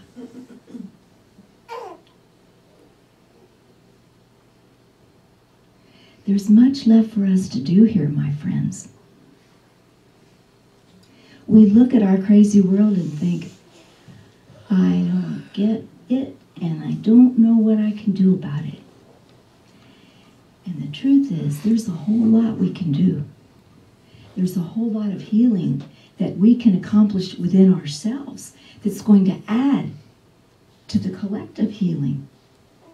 There's much left for us to do here, my friends. We look at our crazy world and think, I don't get it, and I don't know what I can do about it. And the truth is, there's a whole lot we can do. There's a whole lot of healing that we can accomplish within ourselves that's going to add to the collective healing.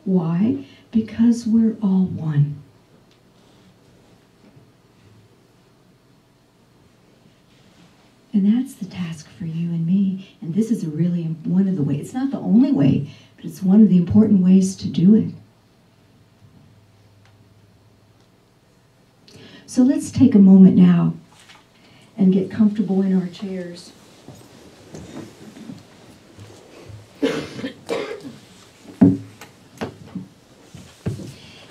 Why? Because we're all one. And that's the task for you and me. And this is a really one of the ways. It's not the only way, but it's one of the important ways to do it. So let's take a moment now and get comfortable in our chairs.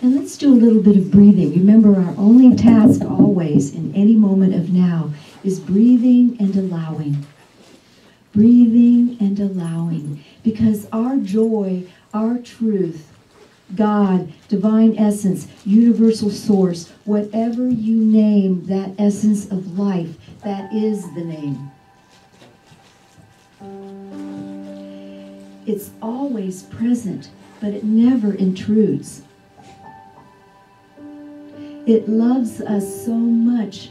And let's do a little bit of breathing. Remember, our only task always in any moment of now is breathing and allowing. Breathing and allowing. Because our joy, our truth, God, divine essence, universal source, whatever you name that essence of life, that is the name. It's always present, but it never intrudes. It loves us so much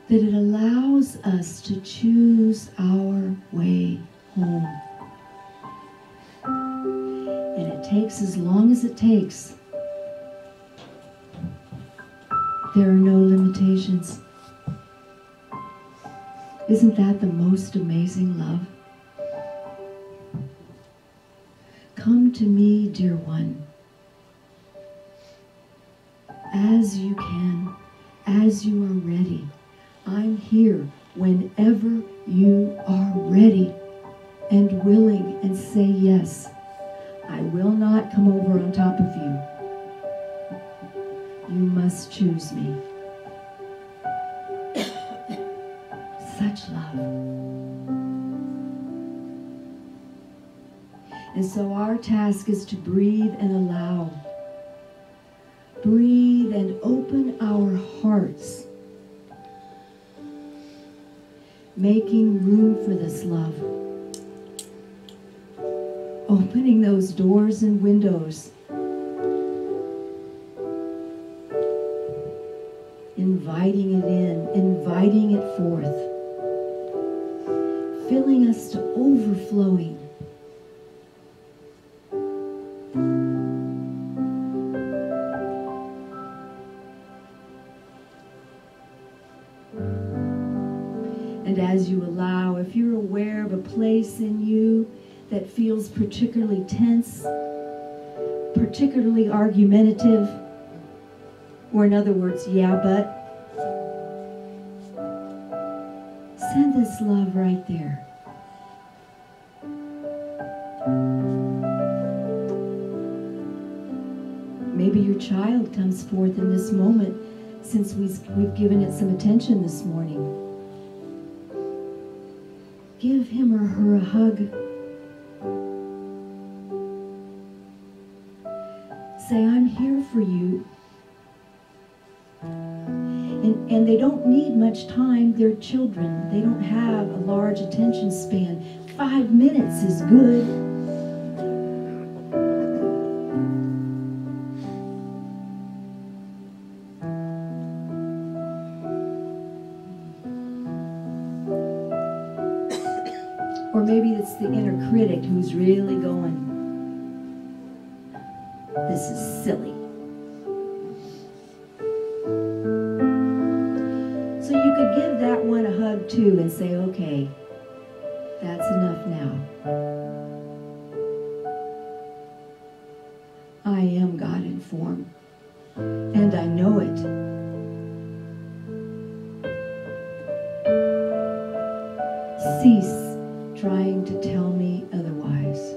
that it allows us to choose our way home. And it takes as long as it takes. There are no limitations. Isn't that the most amazing love? Come to me, dear one, as you can, as you are ready. I'm here whenever you are ready and willing, and say yes. I will not come over on top of you. You must choose me. Such love. And so our task is to breathe and allow. Breathe and open our hearts, making room for this love. Opening those doors and windows. Inviting it in, inviting it forth. Filling us to overflowing. And as you allow, if you're aware of a place in you that feels particularly tense, particularly argumentative, or in other words, yeah, but, send this love right there. Maybe your child comes forth in this moment since we've given it some attention this morning. Give him or her a hug. Say, I'm here for you. And they don't need much time. They're children. They don't have a large attention span. 5 minutes is good. Or maybe it's the inner critic who's really going, this is silly. So you could give that one a hug too and say, okay, that's enough now. I am God in form, and I know it. Cease to tell me otherwise.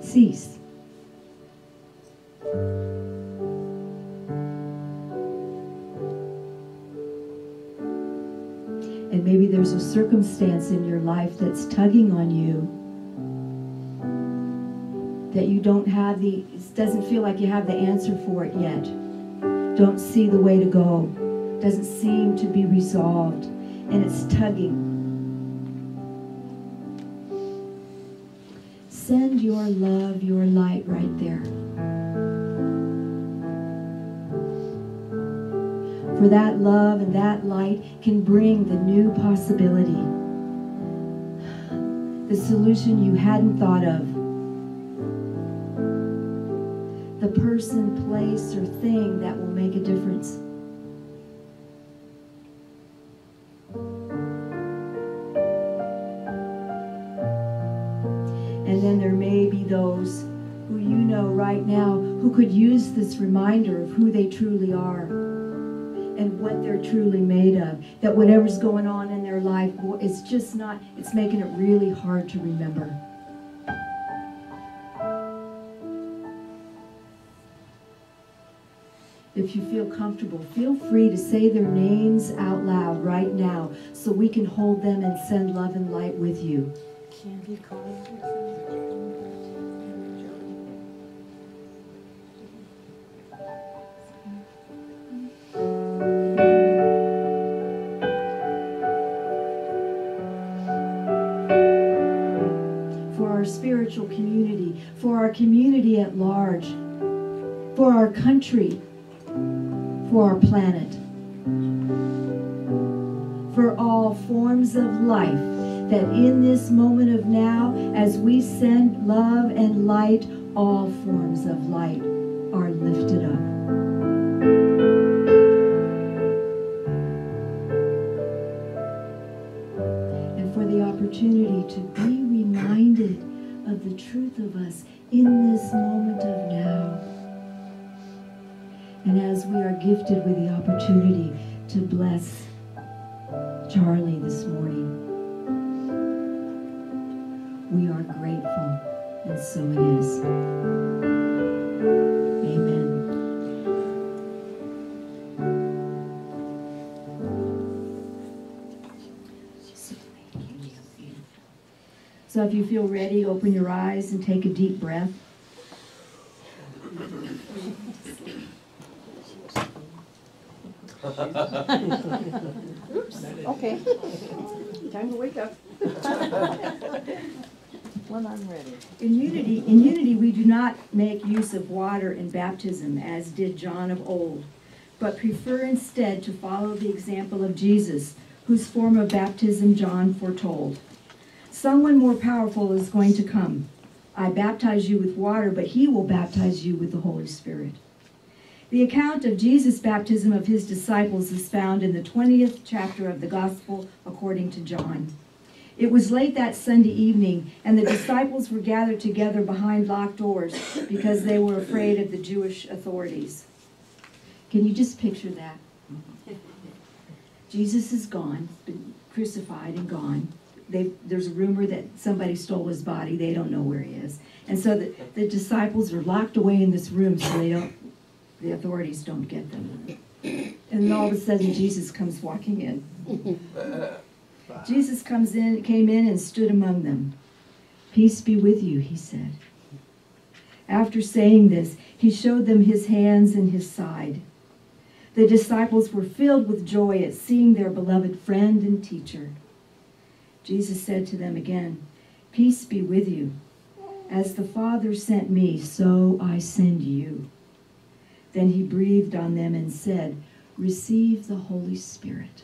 Cease. And maybe there's a circumstance in your life that's tugging on you, that you don't have it doesn't feel like you have the answer for it yet. Don't see the way to go. Doesn't seem to be resolved, and it's tugging. Send your love, your light right there. For that love and that light can bring the new possibility, the solution you hadn't thought of, the person, place, or thing that will make a difference. And then there may be those who you know right now who could use this reminder of who they truly are and what they're truly made of. That whatever's going on in their life, it's just not, it's making it really hard to remember. If you feel comfortable, feel free to say their names out loud right now so we can hold them and send love and light with you. Candy corn. For our spiritual community, for our community at large, for our country, for our planet, for all forms of life, that in this moment of now, as we send love and light, all forms of light are lifted up. And for the opportunity to be reminded of the truth of us in this moment of now. And as we are gifted with the opportunity to bless Charlie this morning, we are grateful, and so it is. Amen. So if you feel ready, open your eyes and take a deep breath. Oops, okay. Time to wake up. When I'm ready. In unity, we do not make use of water in baptism, as did John of old, but prefer instead to follow the example of Jesus, whose form of baptism John foretold. Someone more powerful is going to come. I baptize you with water, but he will baptize you with the Holy Spirit. The account of Jesus' baptism of his disciples is found in the 20th chapter of the Gospel according to John. It was late that Sunday evening, and the disciples were gathered together behind locked doors because they were afraid of the Jewish authorities. Can you just picture that? Jesus is gone, been crucified and gone. There's a rumor that somebody stole his body. They don't know where he is. And so the disciples are locked away in this room so the authorities don't get them. And then all of a sudden, Jesus comes walking in. Jesus came in and stood among them. Peace be with you, he said. After saying this, he showed them his hands and his side. The disciples were filled with joy at seeing their beloved friend and teacher. Jesus said to them again, peace be with you. As the Father sent me, so I send you. Then he breathed on them and said, receive the Holy Spirit.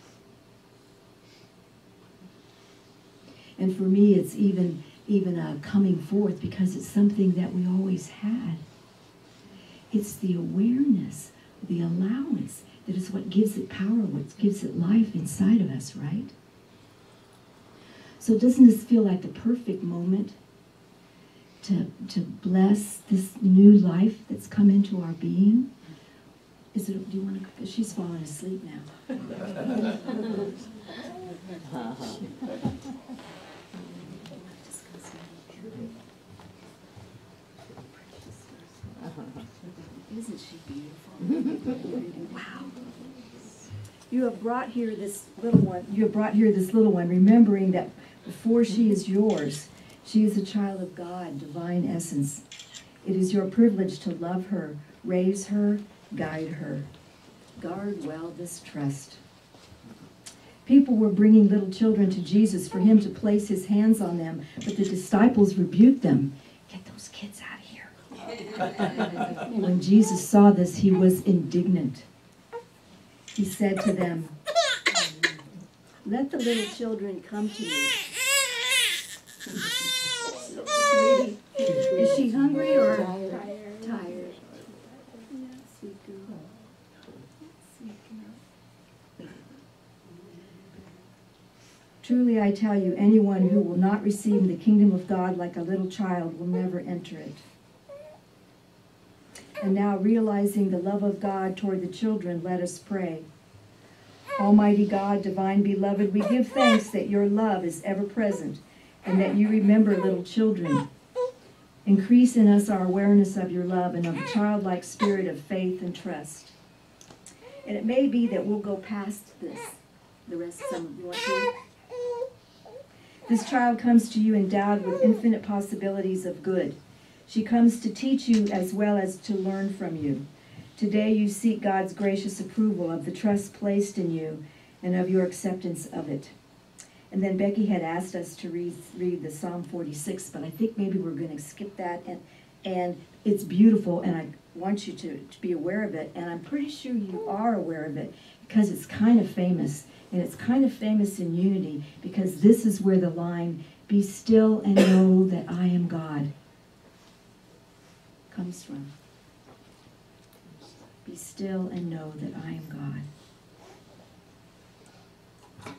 And for me, it's even a coming forth because it's something that we always had. It's the awareness, the allowance, that is what gives it power, what gives it life inside of us, right? So doesn't this feel like the perfect moment to bless this new life that's come into our being? Do you want to? She's falling asleep now. Isn't she beautiful? Wow. You have brought here this little one, remembering that before she is yours, she is a child of God, divine essence. It is your privilege to love her, raise her, guide her. Guard well this trust. People were bringing little children to Jesus for him to place his hands on them, but the disciples rebuked them. Get those kids out of here. When Jesus saw this, he was indignant. He said to them, let the little children come to me. Sweetie, is she hungry or tired? Sweet girl. Sweet girl. Truly I tell you, anyone who will not receive the kingdom of God like a little child will never enter it. And now, realizing the love of God toward the children, let us pray. Almighty God, divine beloved, we give thanks that your love is ever present and that you remember little children. Increase in us our awareness of your love and of a childlike spirit of faith and trust. And it may be that we'll go past this. The rest, some of you want to? This child comes to you endowed with infinite possibilities of good. She comes to teach you as well as to learn from you. Today you seek God's gracious approval of the trust placed in you and of your acceptance of it. And then Becky had asked us to read the Psalm 46, but I think maybe we're going to skip that. And it's beautiful, and I want you to be aware of it. And I'm pretty sure you are aware of it because it's kind of famous. And it's kind of famous in unity because this is where the line, be still and know that I am God, comes from. Be still and know that I am God.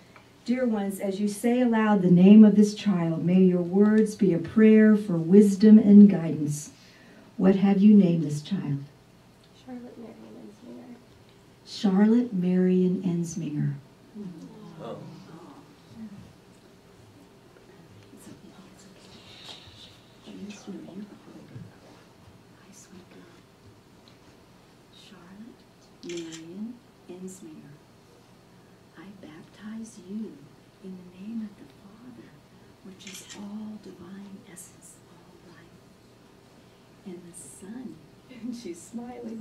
Dear ones, as you say aloud the name of this child, may your words be a prayer for wisdom and guidance. What have you named this child? Charlotte Marion Ensminger. Charlotte Marion Ensminger. Oh. Marion Ensminger, I baptize you in the name of the Father, which is all divine essence, all life, and the Son, and she's smiling,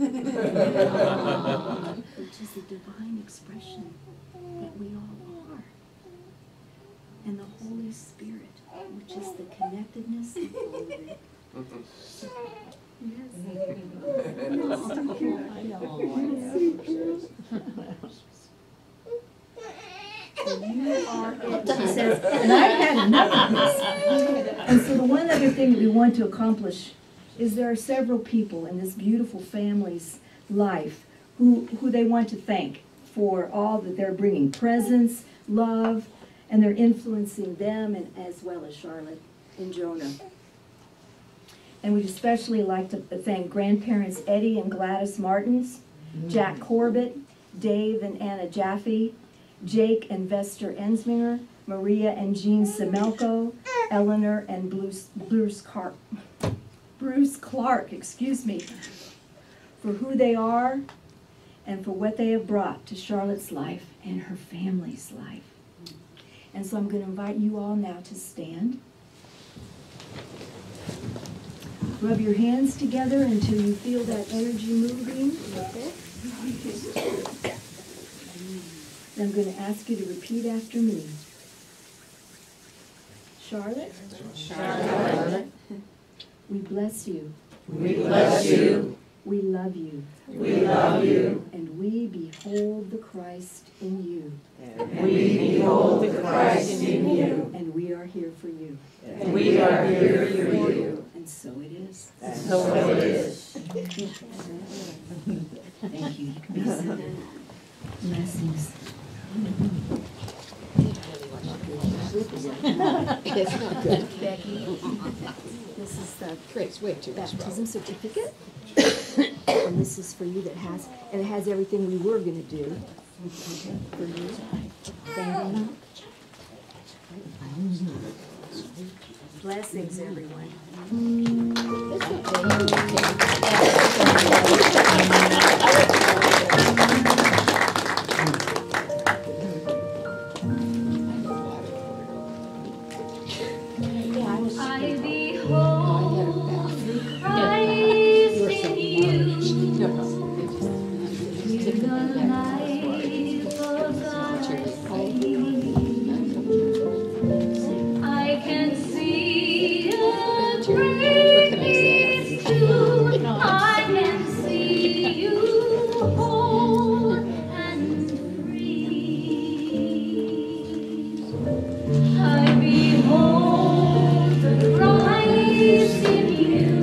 which is the divine expression that we all are, and the Holy Spirit, which is the connectedness of all of it. Yes. I know. You are it, she says, and I had enough of this. And so the one other thing that we want to accomplish is there are several people in this beautiful family's life who they want to thank for all that they're bringing, presents, love, and they're influencing them, and as well as Charlotte and Jonah. And we'd especially like to thank grandparents Eddie and Gladys Martins, Jack Corbett, Dave and Anna Jaffe, Jake and Vester Ensminger, Maria and Jean Semelko, Eleanor and Bruce Clark, excuse me, for who they are and for what they have brought to Charlotte's life and her family's life. And so I'm going to invite you all now to stand. Rub your hands together until you feel that energy moving. And I'm going to ask you to repeat after me. Charlotte? Charlotte. We bless you. We bless you. We love you. We love you. And we behold the Christ in you. And we behold the Christ in you. And we are here for you. And we are here for you. And so it is. And so it is. Thank you. You can be seated. Blessings. Becky, this is the baptism certificate. And this is for you and it has everything we were going to do for you. Thank you. Blessings, everyone. I behold Christ in you, with the life of God I can see a great peace too. I can see you whole and free. I behold the Christ in you.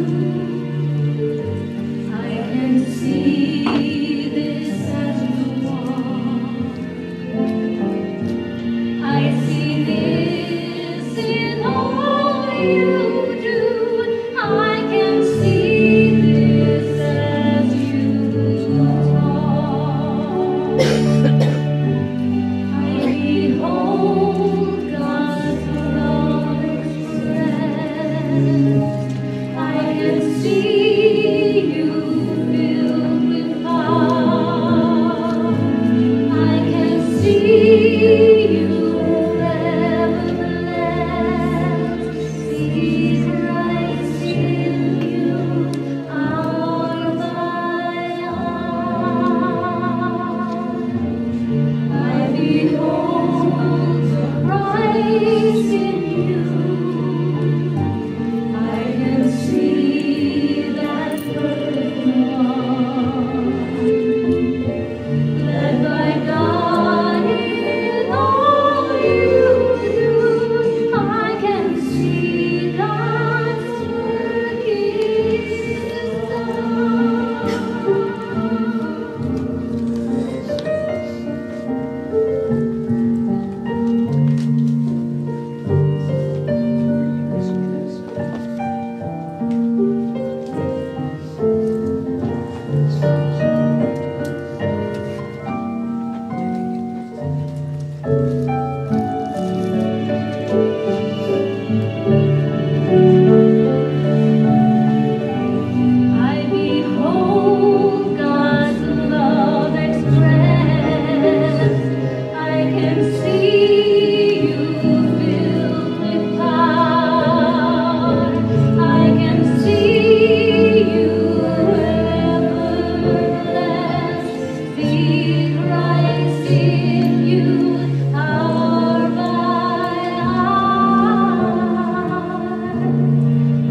I can see this as you walk. I see this in all you do. I can see this as you talk. I behold God's love expressed. I can see you filled with power. I can see you ever blessed. See Christ in you, hour by hour. I behold Christ in you. I can see that perfect one, led by God in all you do. I can see God's work is done. I behold God's love expressed. I can see you filled with power. I can see you ever blessed. See Christ in you, hour by hour.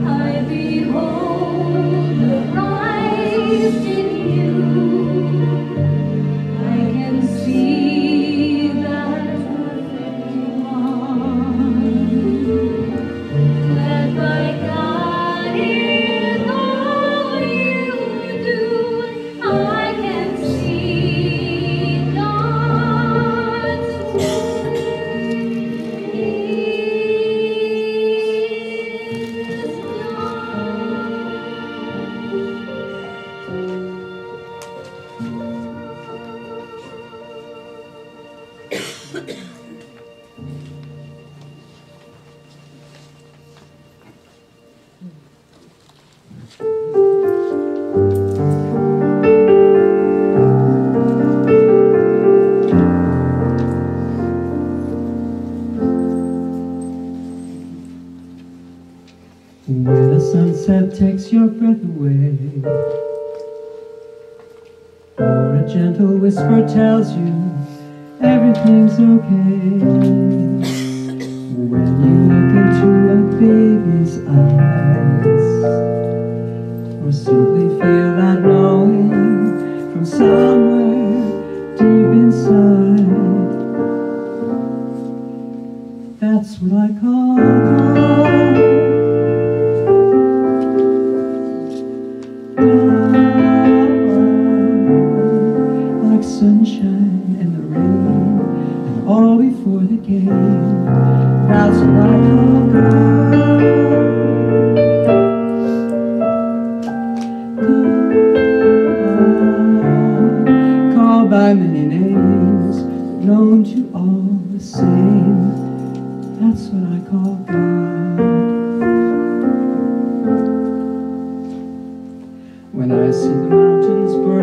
I behold the Christ in you. I can see that perfect one, led by God in all you do. I can see God's work is When the sunset takes your breath away, or a gentle whisper tells you everything's okay. When you look into a baby's eyes, or simply feel that longing from somewhere deep inside, that's what I call God. Like sunshine in the rain, and all before the game. That's what I call God. God, called by many names, but known to all the same. That's what I call God. When I see the mountains burn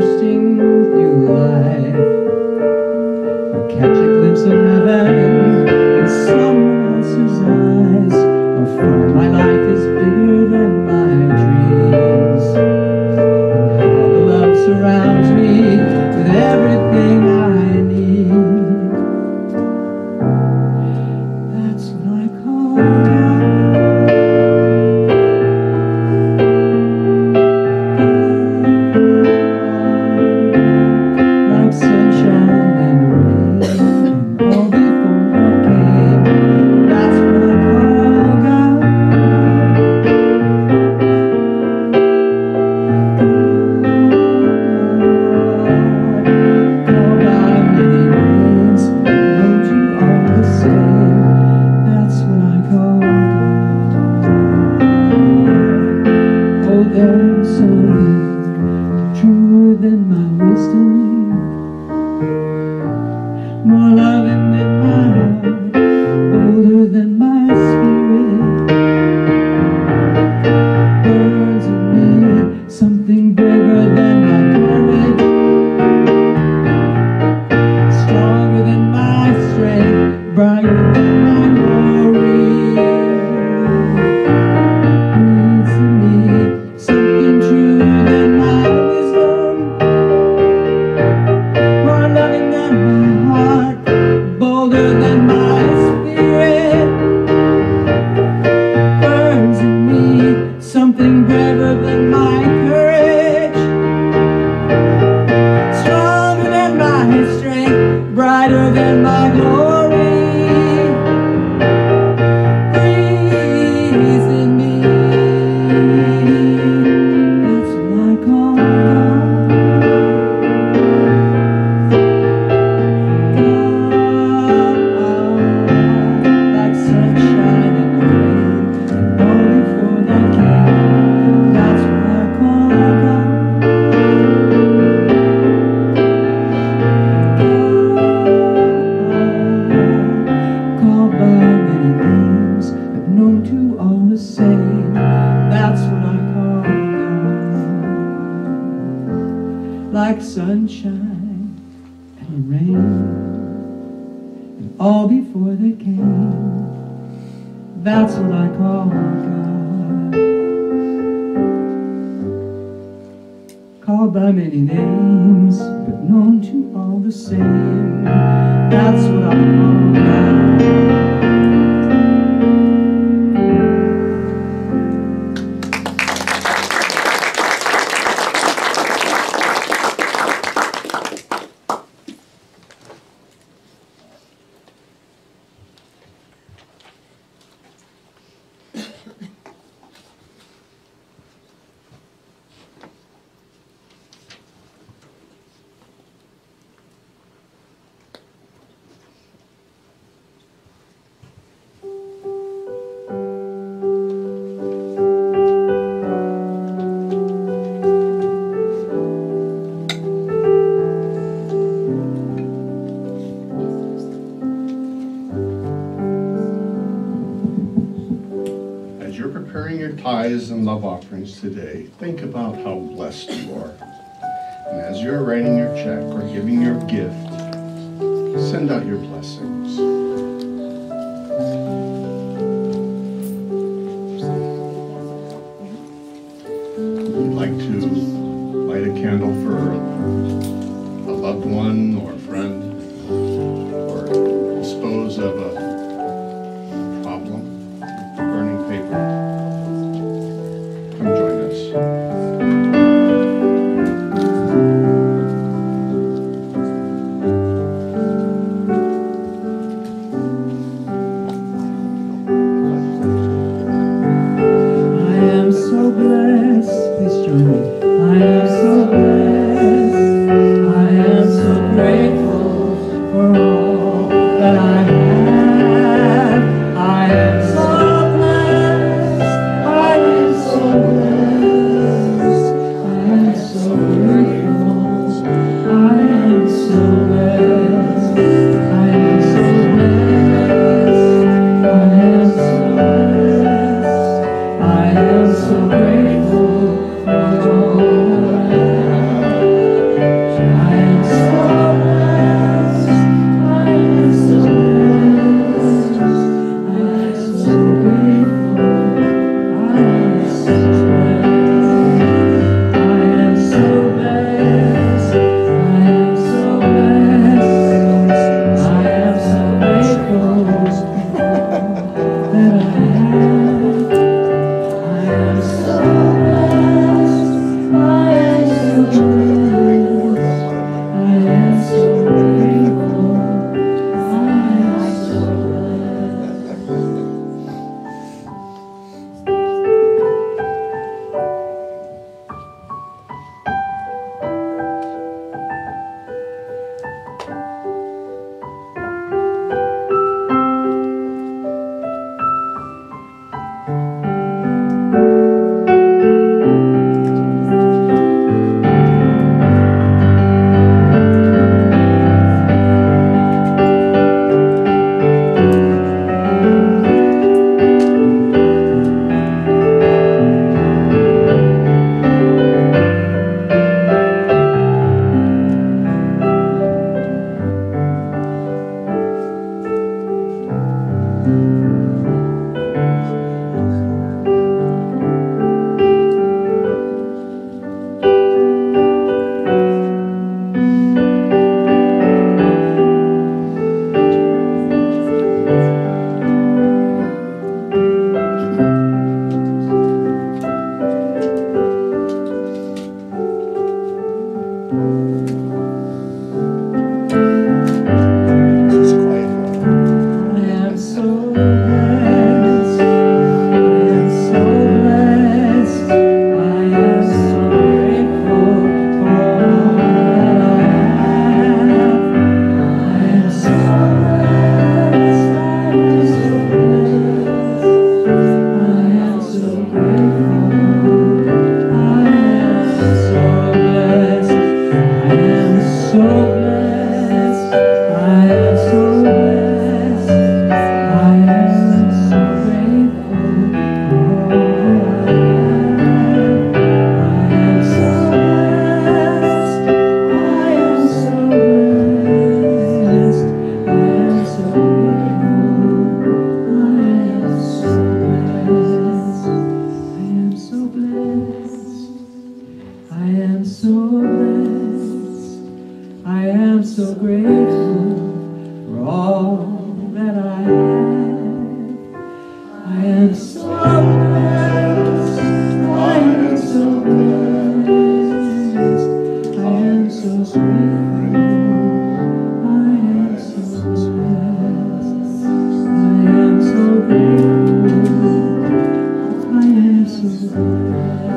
my glory, breathes in me. That's what I call God, like sunshine and rain, and all before that came. That's what I call God. Called by many names, but known to all the same. That's what I call God. Like sunshine and rain, and all before they came. That's what I call God. Called by many names, but known to all the same. That's what I call God. As you're preparing your tithes and love offerings today, think about how blessed you are. And as you're writing your check or giving your gift, send out your blessings. You'd like to light a candle for a loved one or a friend, or dispose of a problem, burning paper. Come join us. am so grateful for all that I have. I am so blessed. I am so blessed. I am so grateful. I am so blessed. I am so grateful. I am so blessed.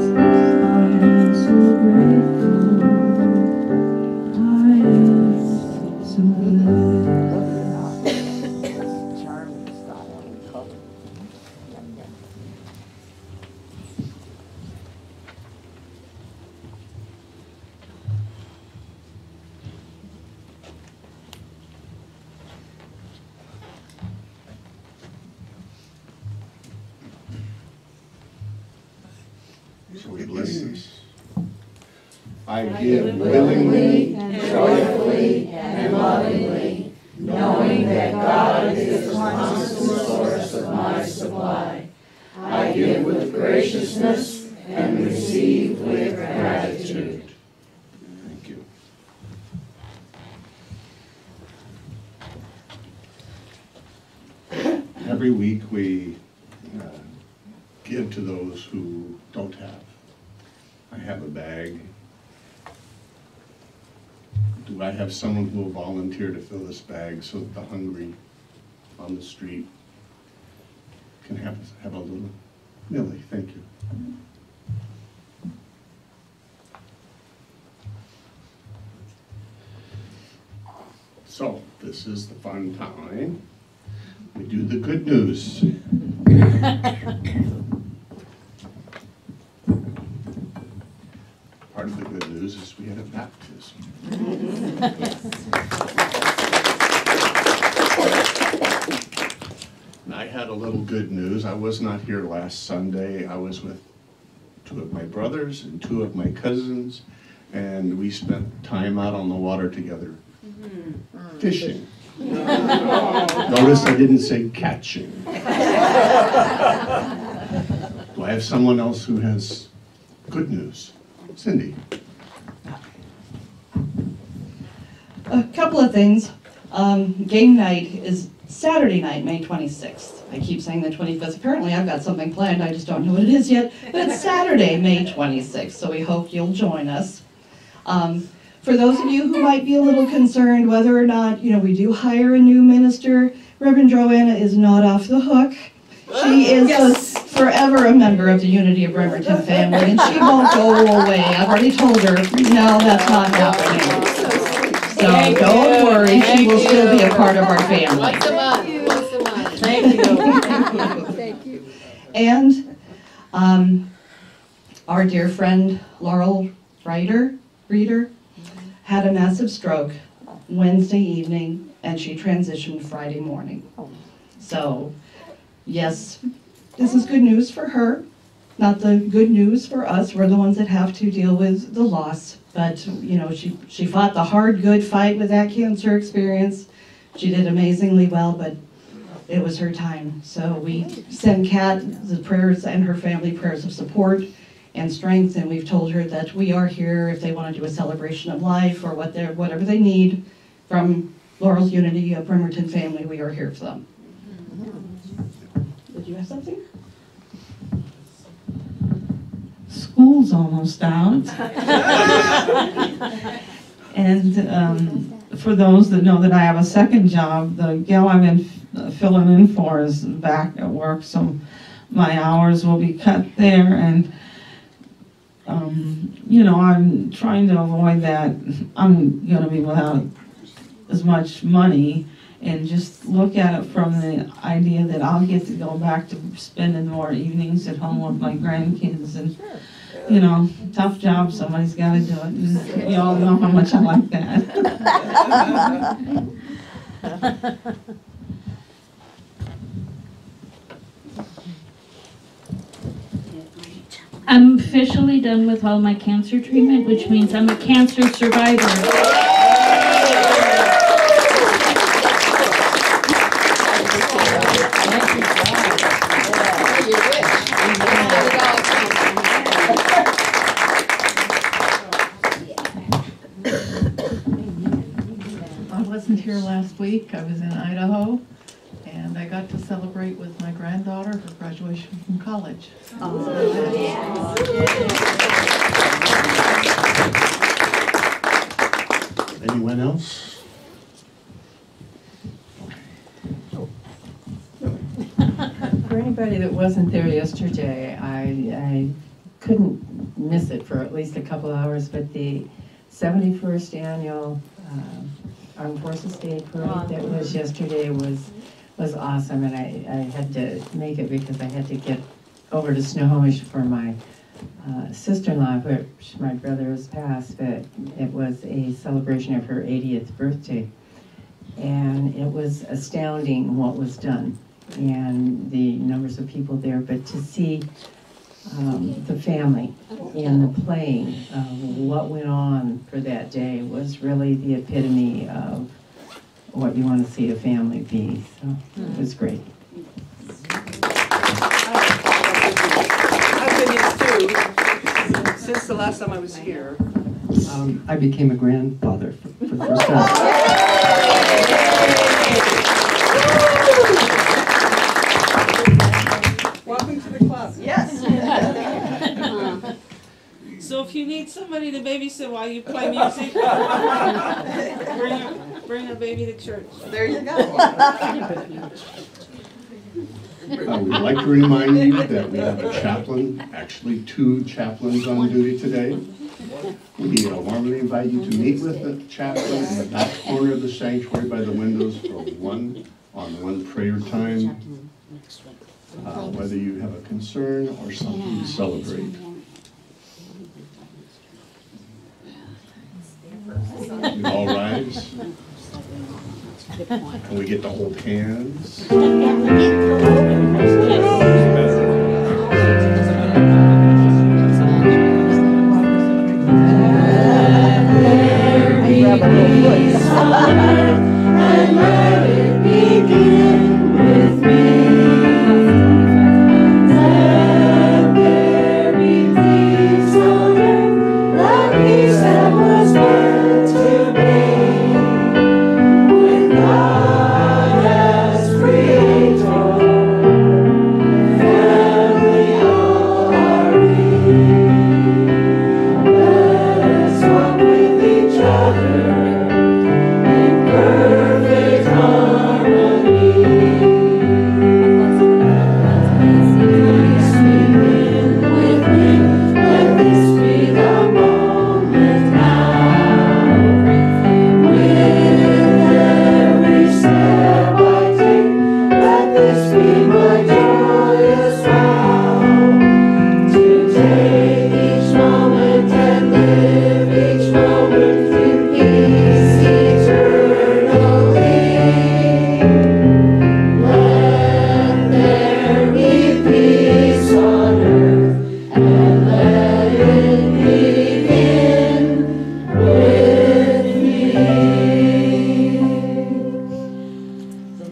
I am so grateful. I am so blessed. Charming style. Shall we bless this? I give willingly, joyfully, and lovingly, knowing that God is the constant source of my supply. I give with graciousness and receive with gratitude. Thank you. Every week we give to those who don't have. I have a bag. Do I have someone who will volunteer to fill this bag so that the hungry on the street can have a little? Millie, thank you. So, this is the fun time. We do the good news. Part of the good news is we had a baptism. And I had a little good news. I was not here last Sunday. I was with 2 of my brothers and 2 of my cousins, and we spent time out on the water together, fishing. Notice I didn't say catching. Do I have someone else who has good news? Cindy. A couple of things. Game night is Saturday night, May 26th. I keep saying the 25th. Apparently I've got something planned, I just don't know what it is yet. But it's Saturday, May 26th, so we hope you'll join us. For those of you who might be a little concerned whether or not, we do hire a new minister, Reverend Joanna is not off the hook. She is forever a member of the Unity of Bremerton family, and she won't go away. I've already told her, no, that's not happening. So don't worry, she will still be a part of our family. Once a month, once a month. Thank you. Thank you. And our dear friend Laurel Reader had a massive stroke Wednesday evening, and she transitioned Friday morning. So, yes, this is good news for her, not the good news for us. We're the ones that have to deal with the loss. But, she fought the hard, good fight with that cancer experience. She did amazingly well, but it was her time. So we send Kat the prayers and her family prayers of support and strength, and we've told her that we are here if they want to do a celebration of life or whatever they need from Laurel's Unity of Bremerton family. We are here for them. Did you have something? School's almost out. And for those that know that I have a second job, the gal I've been filling in for is back at work, so my hours will be cut there. And I'm trying to avoid that. I'm going to be without as much money, and just look at it from the idea that I'll get to go back to spending more evenings at home with my grandkids. And tough job, somebody's got to do it. And you all know how much I like that. I'm officially done with all my cancer treatment, which means I'm a cancer survivor. wasn't here last week. I was in Idaho, and I got to celebrate with my granddaughter her graduation from college. Anyone else? For anybody that wasn't there yesterday, I couldn't miss it for at least a couple hours, but the 71st annual Armed Forces Day Parade that was yesterday was awesome, and I had to make it because I had to get over to Snohomish for my sister-in-law, which my brother has passed, but it was a celebration of her 80th birthday. And it was astounding what was done and the numbers of people there, but to see the family and the playing of what went on for that day was really the epitome of what you want to see a family be. So it was great. I've been here too. Since the last time I was here, I became a grandfather for the first time. Welcome to the club. Yes. So if you need somebody to babysit while you play music, bring a baby to church. There you go. We'd like to remind you that we have a chaplain, actually 2 chaplains on duty today. We warmly invite you to meet with the chaplain in the back corner of the sanctuary by the windows for one prayer time, whether you have a concern or something to celebrate. We all rise. And we get to hold hands. And let it begin with me. Let there be peace on earth, the peace that was meant to be. With God as creator, family all are we. Let us walk with each other in perfect harmony. Please begin with me. Let this be the moment now. With every step I take, let this be my joyous vow. To take each moment and live each moment in peace eternally. Let there be peace on earth, and let it begin with me.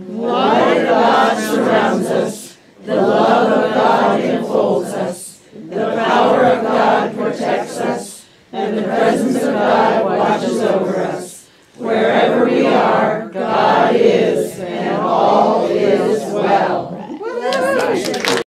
The light of God surrounds us, the love of God enfolds us, the power of God protects us, and the presence of God watches over us. Wherever we are,